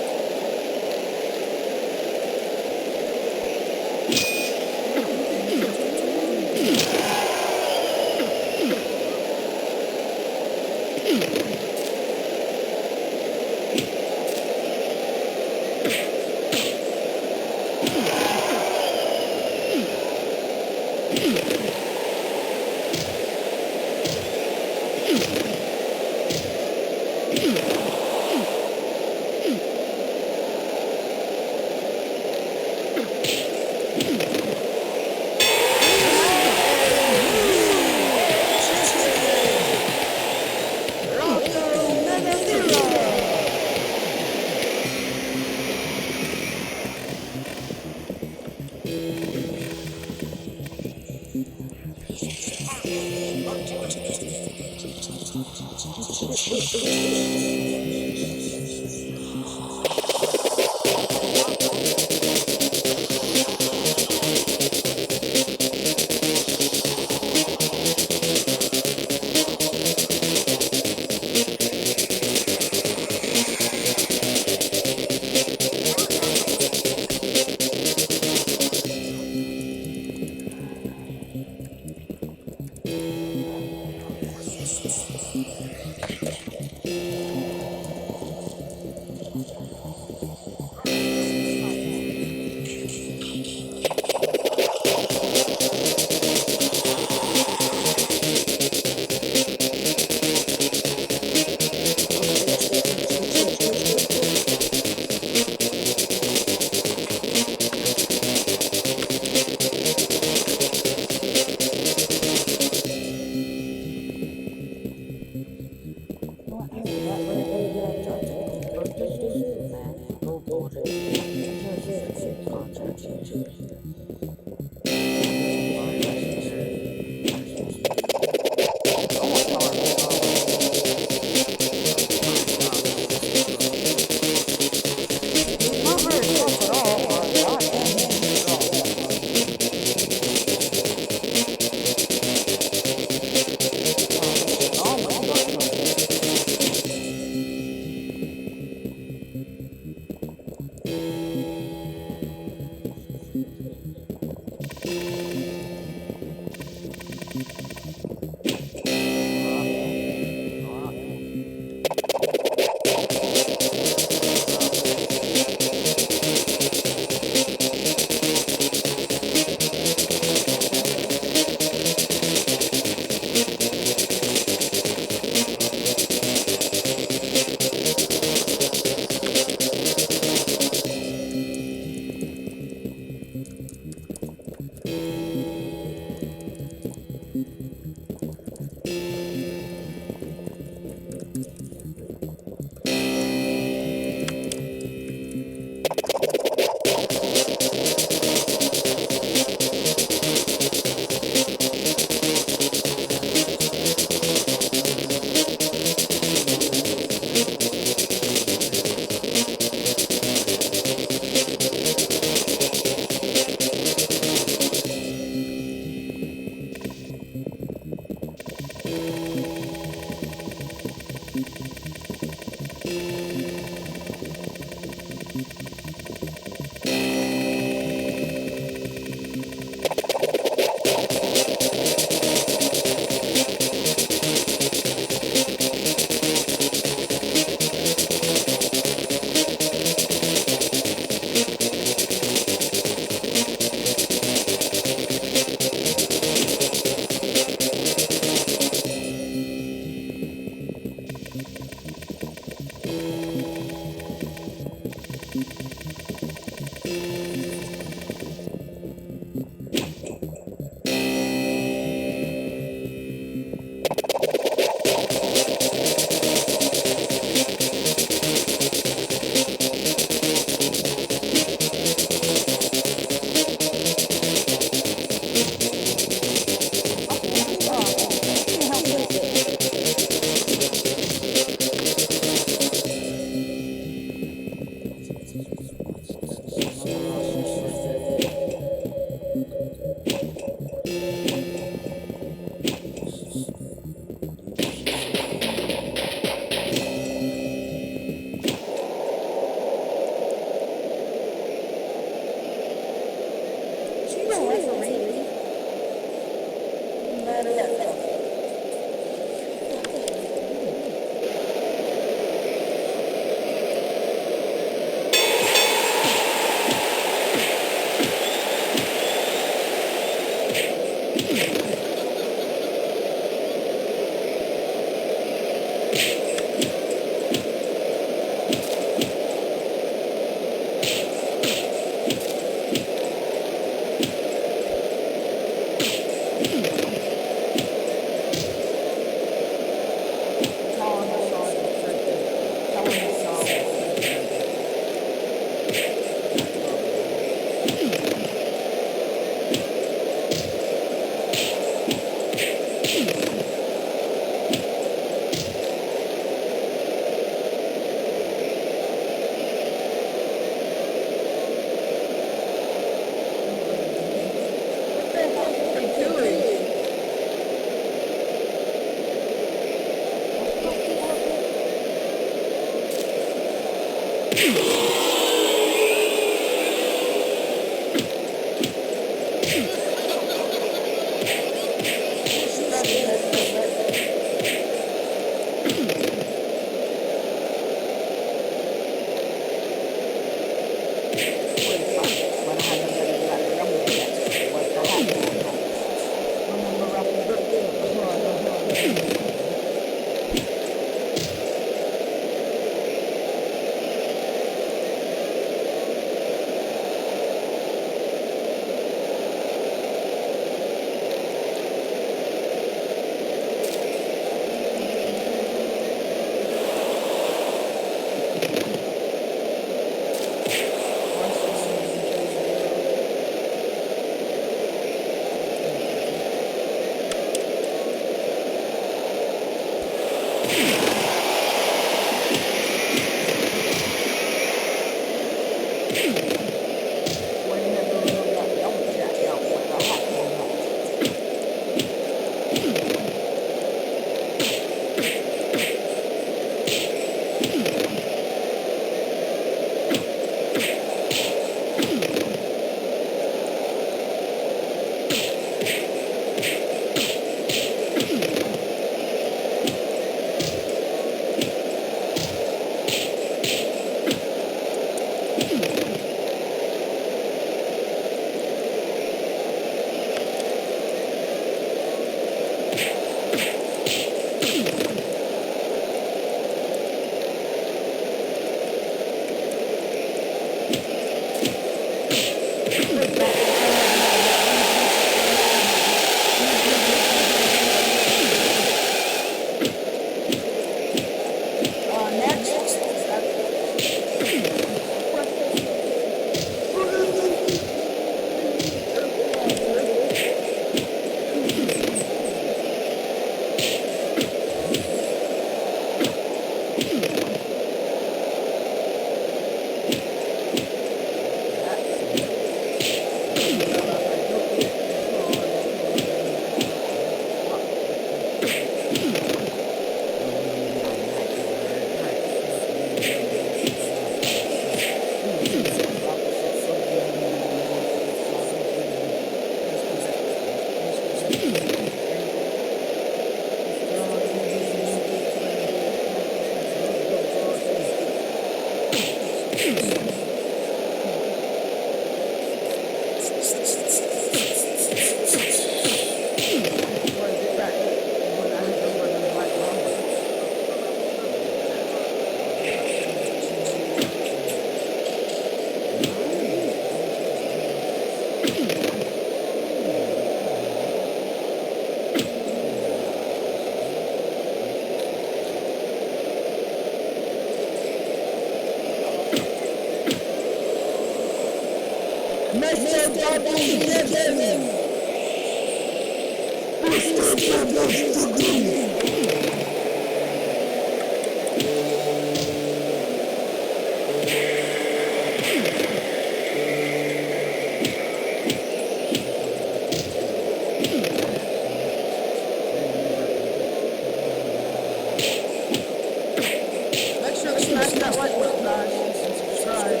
Make sure to smash that like button, guys, and subscribe.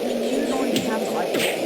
I mean, you don't even have to like it.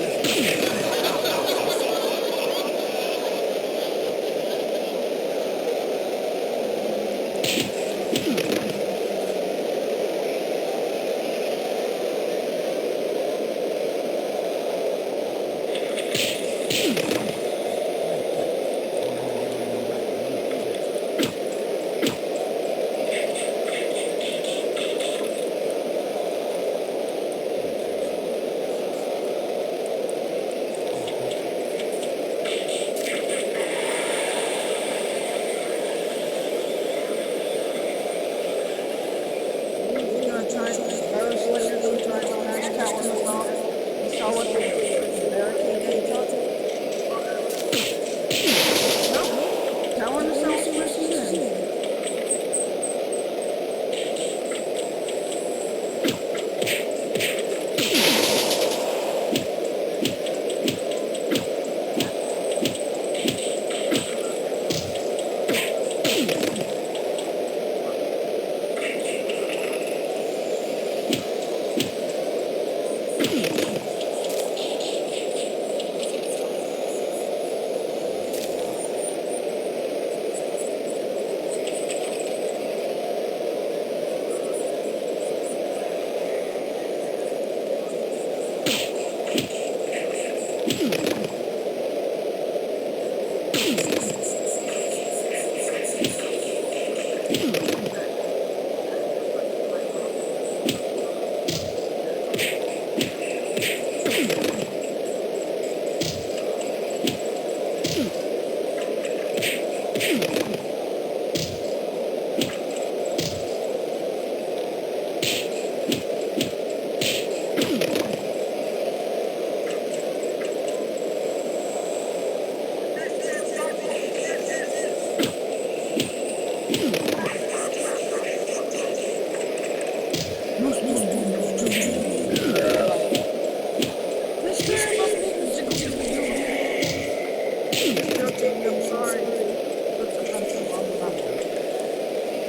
I'm sorry.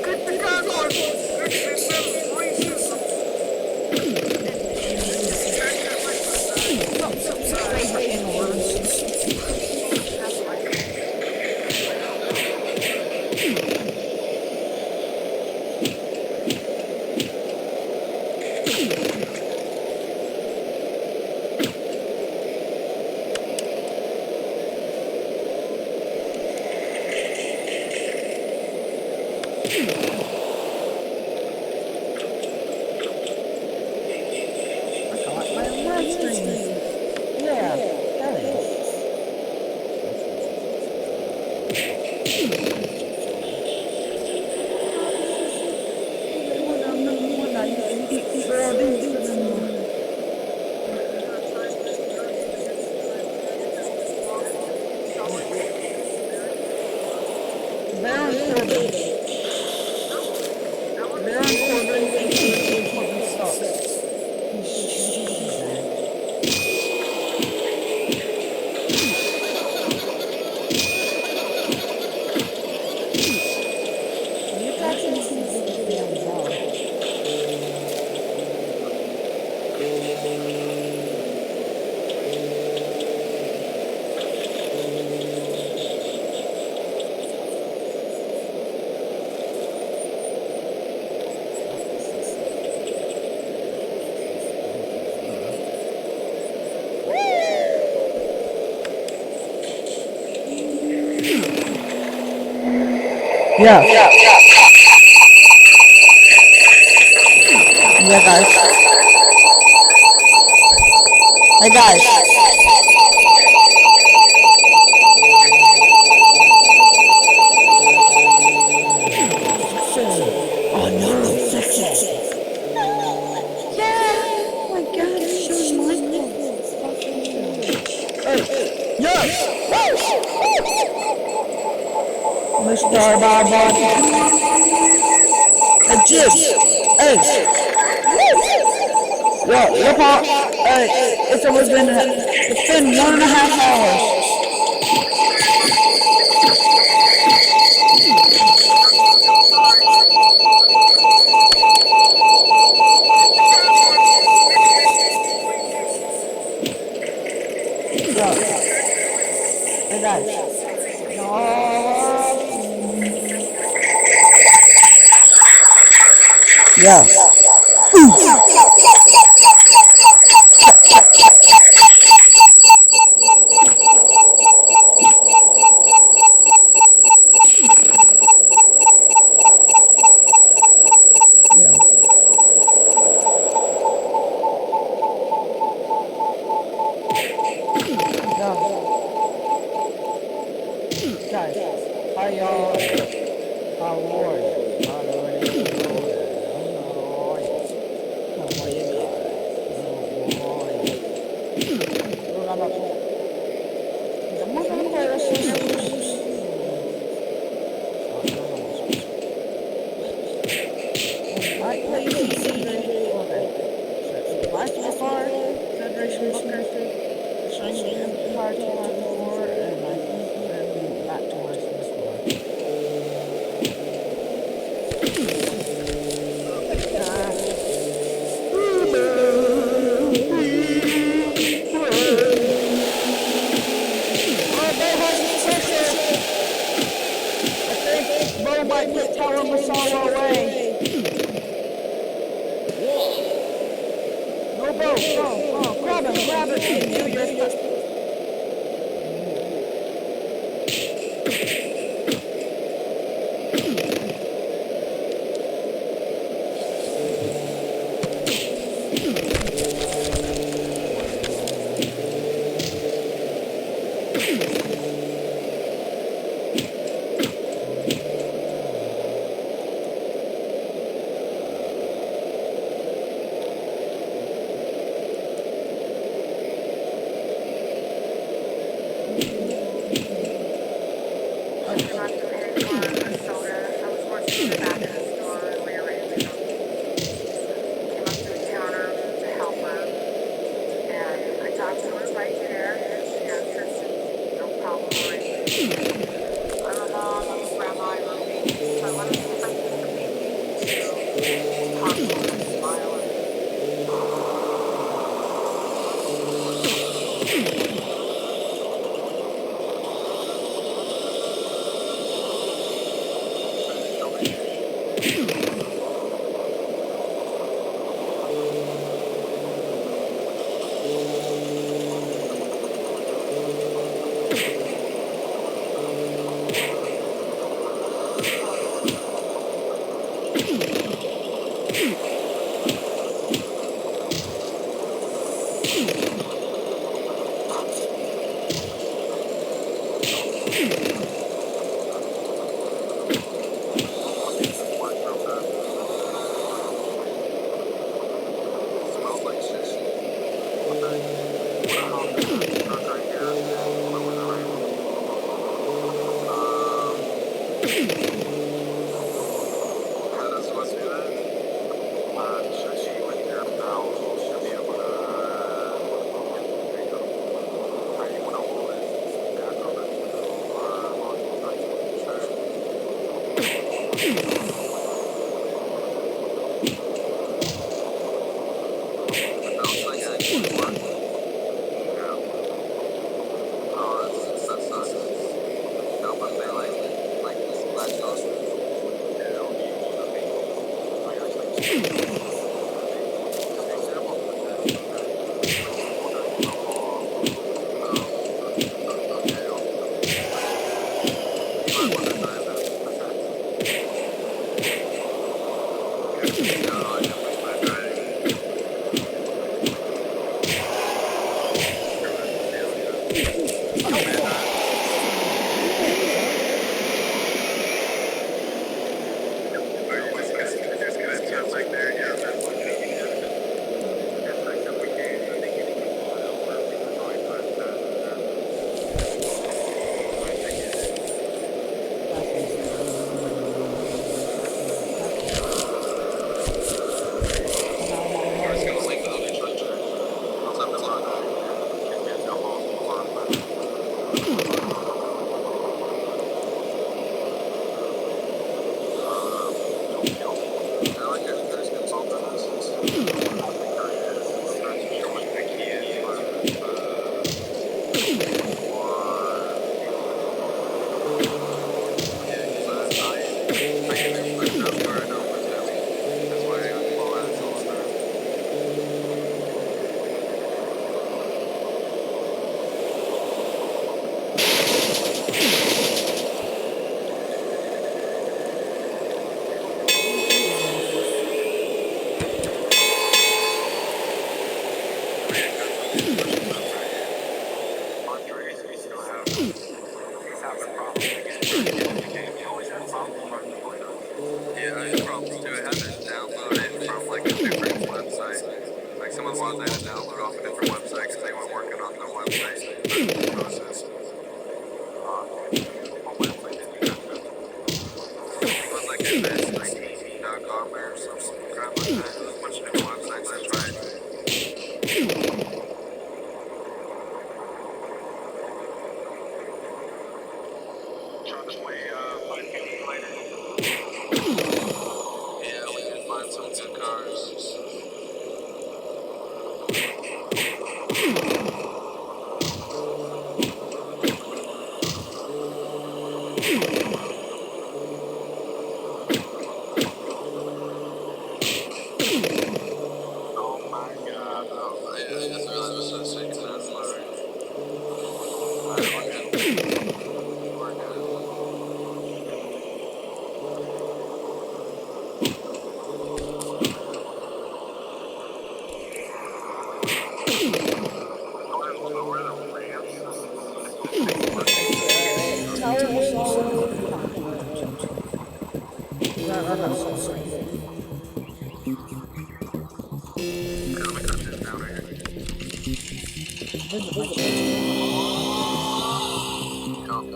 Get the gun, this is racism. Favorite N-words. Yeah. Yeah, guys. Hey, guys. Oh, no, success. Yeah. Oh, my God. Show my nipples. Hey. Yeah. Mr. Baba. Hey, Jim. Hey. Yo, look out. Hey, it's been 1.5 hours. Yo. Hey, guys. No. Yeah. Guys, how y'all? How are you? How are you? Life so far, Federation Booker, showing the Empire 2004, and I think we're going back to Life so far. I think Bo might put Tower Masala away. No, Bo, grab it, do your stuff. Yeah, there's problems too. It had to download it from like a different website. Like someone wanted that to download off a different website because they weren't working on the website process. What website did you have? It was like invest19.com or some crap like that. It was a bunch of different websites I tried. Can we find people later? Yeah, we can find some good cars. Oh my god. Oh, yeah, that's really was so sick of that flower. Alright, we're good. We're good. Come.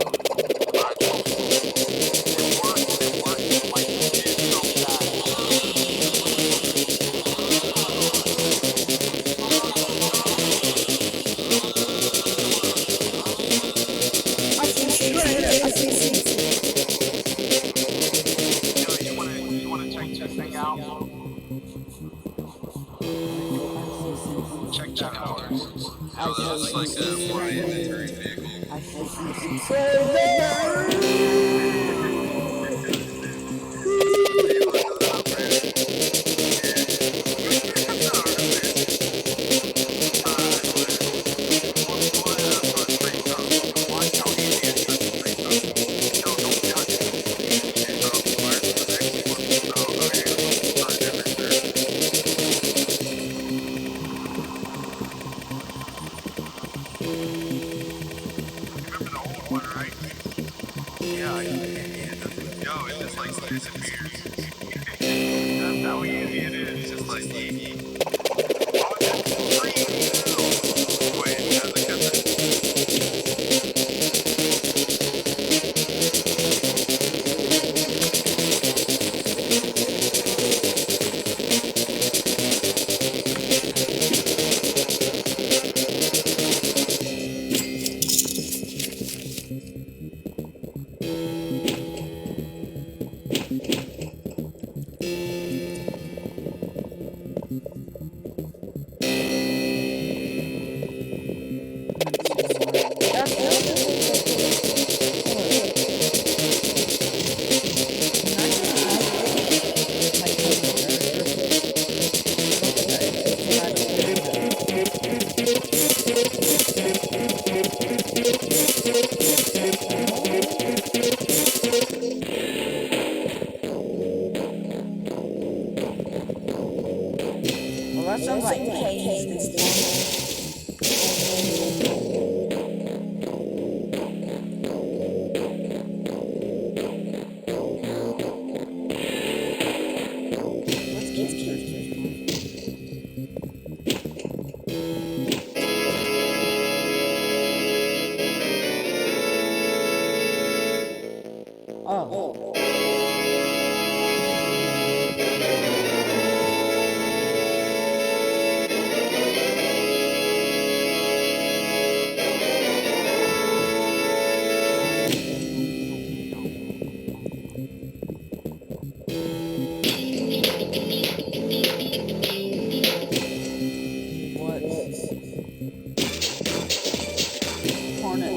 Yo, it just like disappears. That's how easy it is. It's just like easy. Wait, yeah, look at that. Well, that sounds like Paige. Oh. What? Hornet.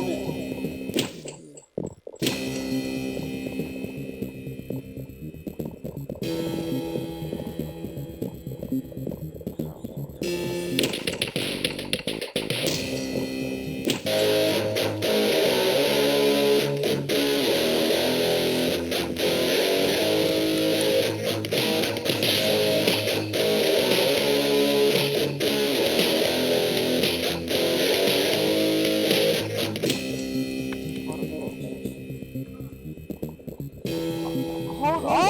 Hold on!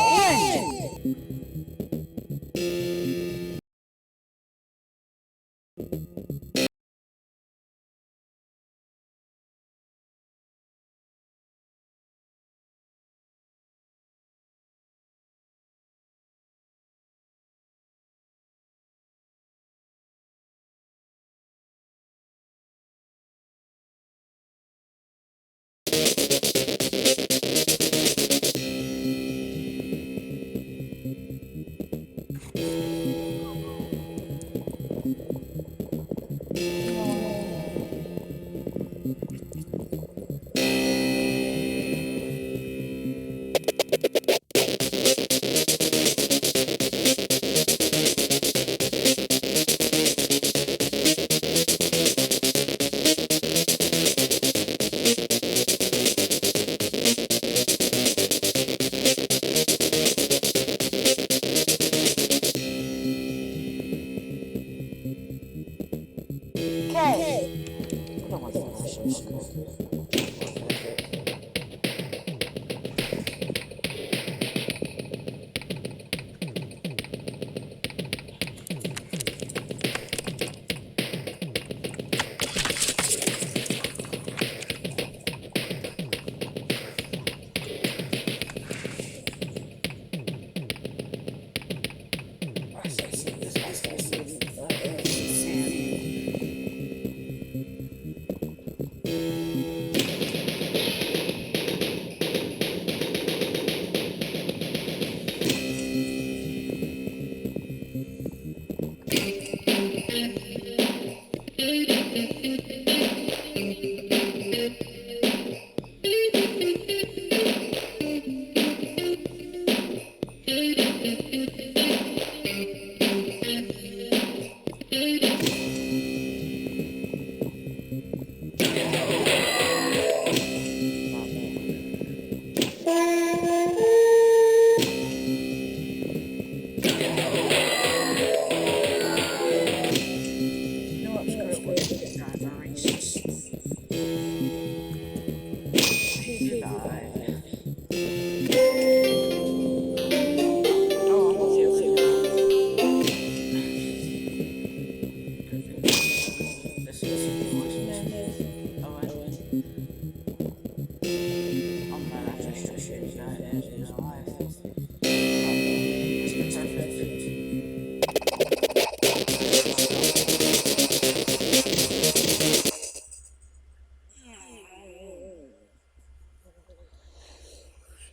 shit God has in your life.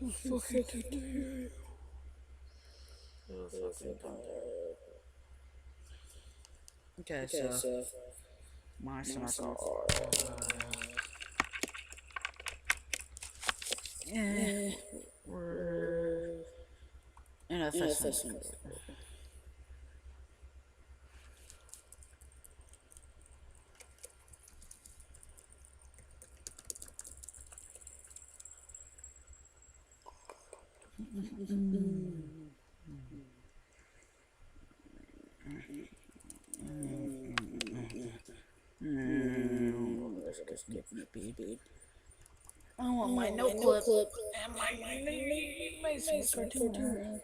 Mr. Perfect. Okay, so my semester. Yeah, we're in a festival. Let's just get speed. I want my note clip and my cartoon.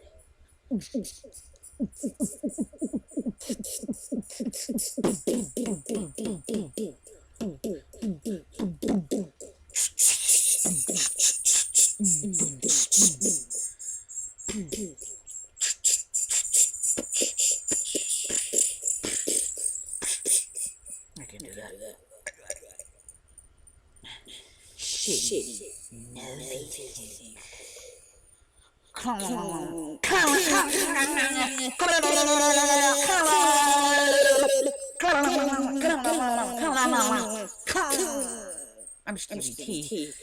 I can do that. Shit. No lazy. Come on. I'm Stevie T.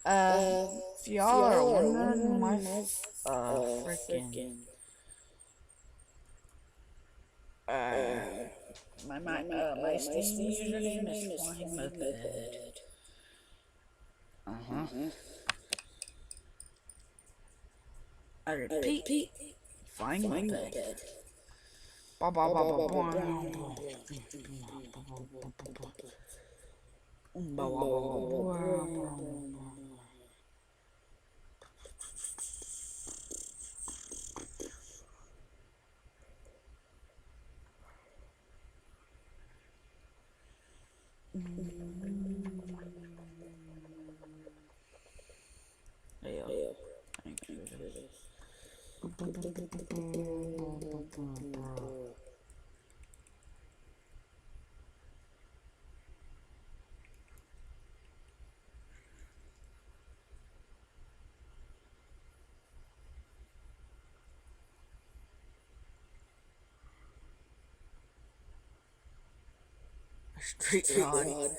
If y'all are wondering, my freaking my Steam username is Flying Moped. I repeat, Flying Moped. Ba ba ba ba ba. Yeah. Thank you. Street rod.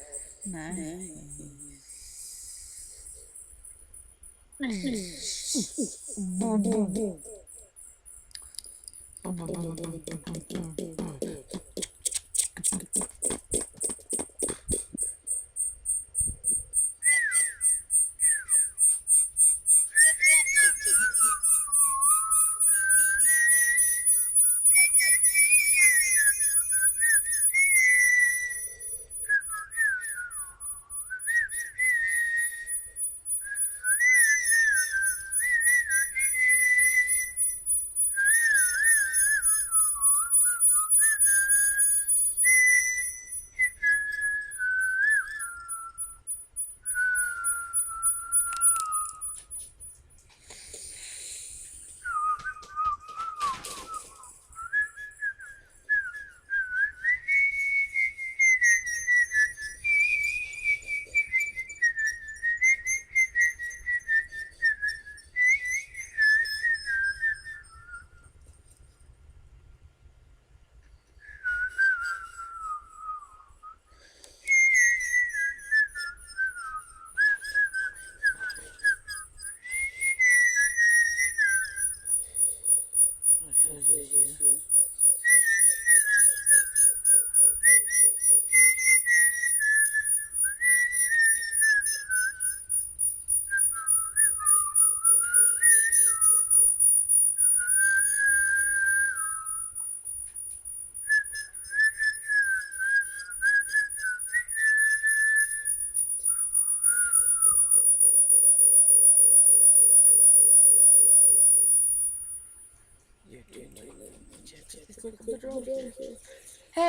Hey,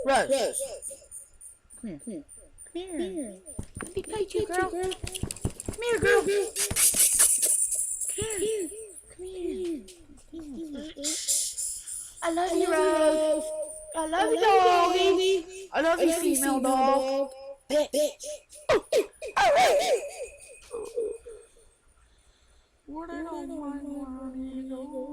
Rose. Come here. Pikachu, girl. Come here, girl. Come here. I love you, Rose. I love you, doggy. I love you, female dog. Where did all my money go?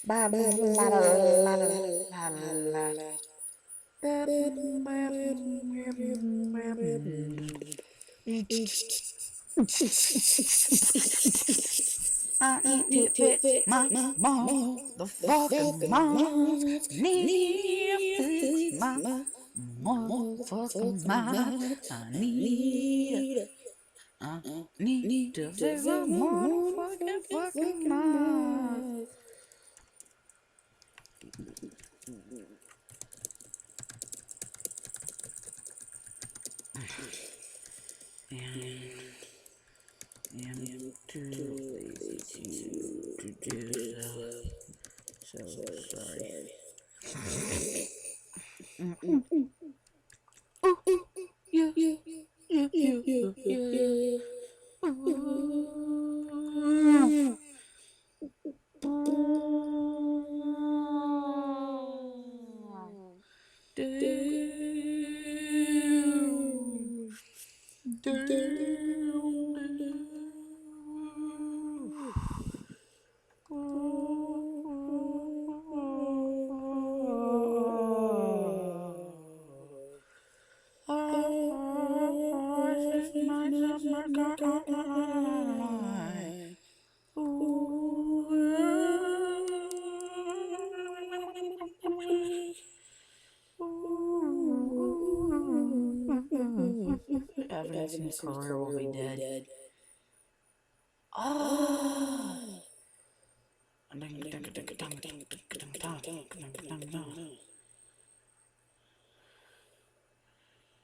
Ba ba la la la la la la. I need to fix my motherfucking mind. Need to fix my motherfucking mind. I need to fix my motherfucking mind. And I'm too lazy to do so. So sorry. Evidence career will be dead.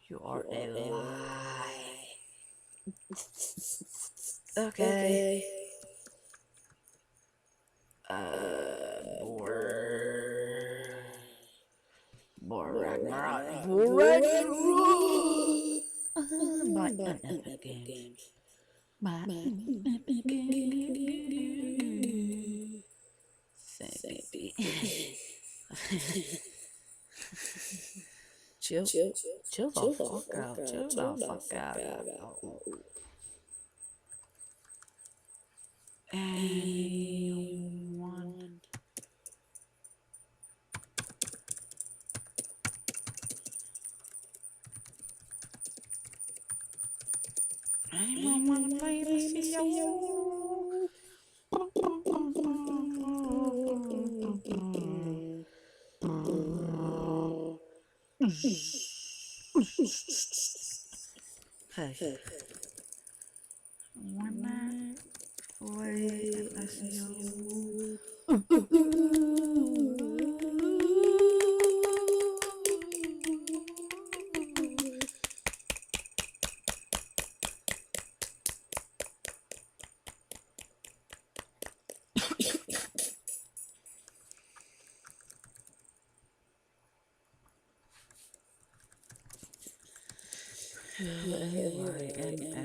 You are a lie. Okay. By Epic Games. Say, chill the fuck out. Chill the fuck out. Anyone? Anyone wanna play the CEO? Hey, wanna play the CEO?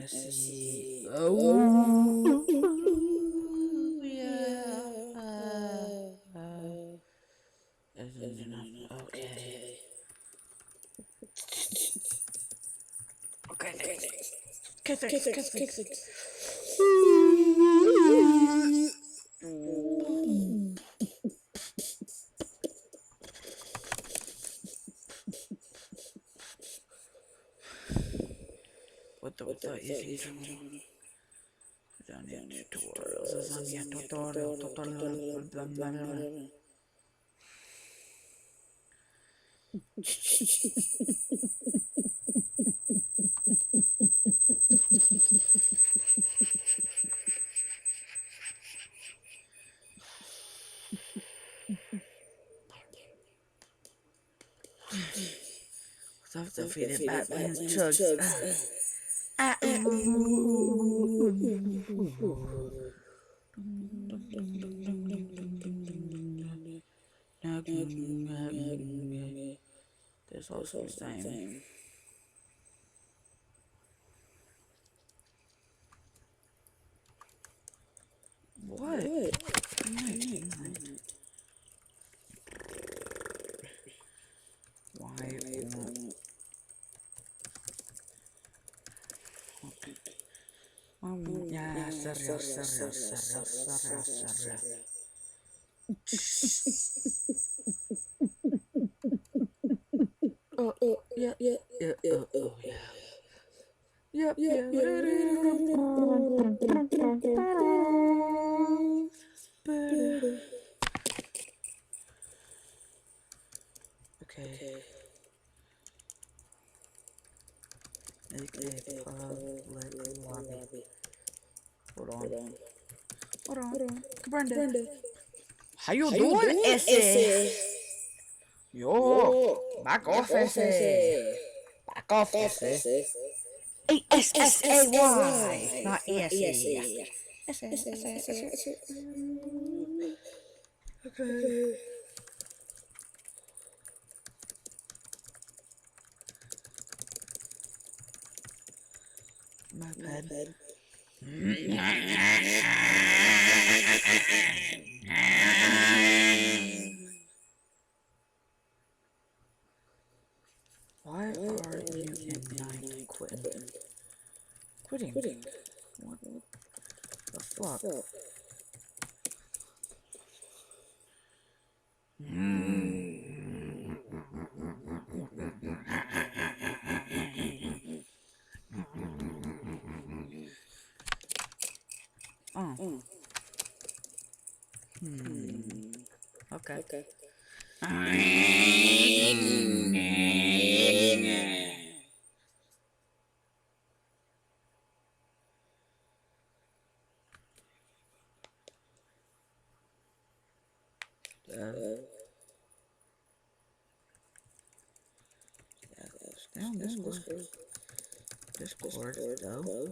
LYNSE. Oh, yeah. Isn't enough? Okay. Okay, thanks. What the is it? Tutorial. I've defeated Batman's chugs. There's also the same. What? Why won't? Yeah, serious. Yeah. Yep, yeah. Okay. Make a public lobby. Hold on. Brenda. How you doing, Essie? Yo, back off, Essie. Back off, Essie. A-S-S-A-Y, not E-S-E. Essie. Okay. My bed. Why are you and Nine quitting? Quitting? What the fuck? Okay. Down Discord though.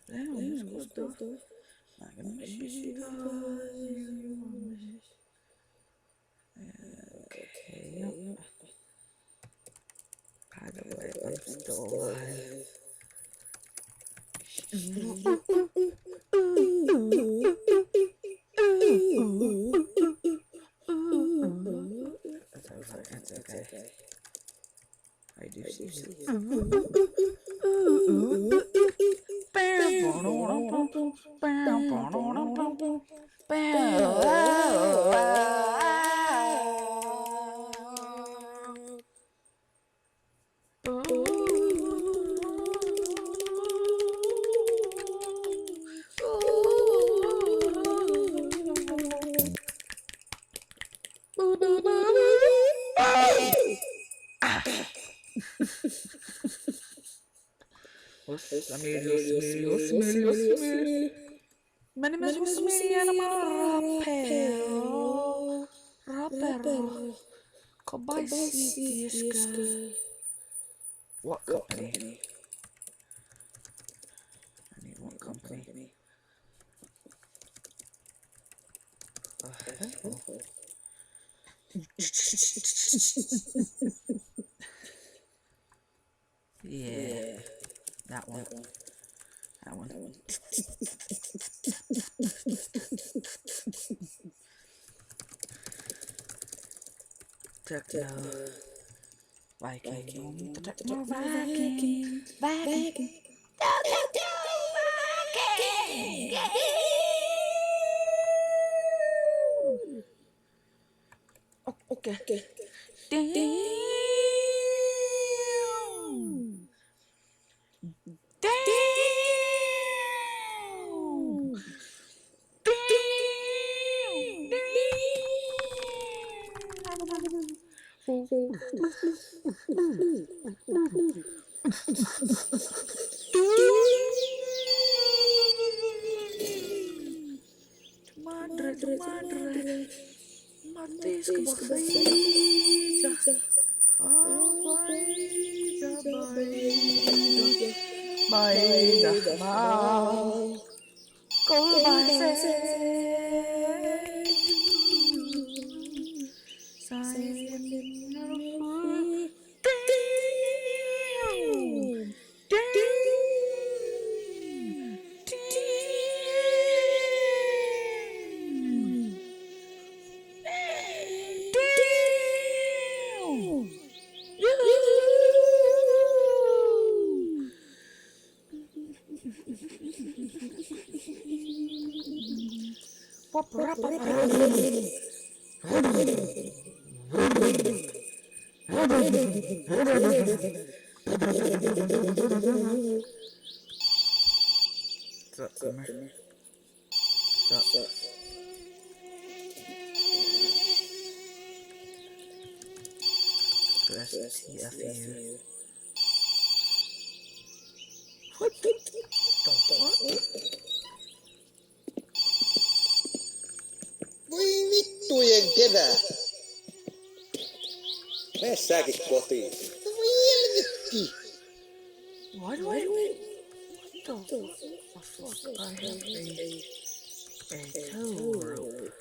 Damn, Discord though. Not gonna miss you guys. Okay, yep. By the way, I'm still alive. That's okay. I do see My name is Husmini and I'm a rapper. Kobayashi. What company? I need one company. Yeah, that one. Techno Viking. Techno Viking. Okay. Damn. Madre. Matis kebahagia. Baida. Kau bahasa What's up, Boomer? What's up? Press TFU. What the fuck? Itu yang kena. May sakit poti. Why do I? What the fuck? I have a tow rope.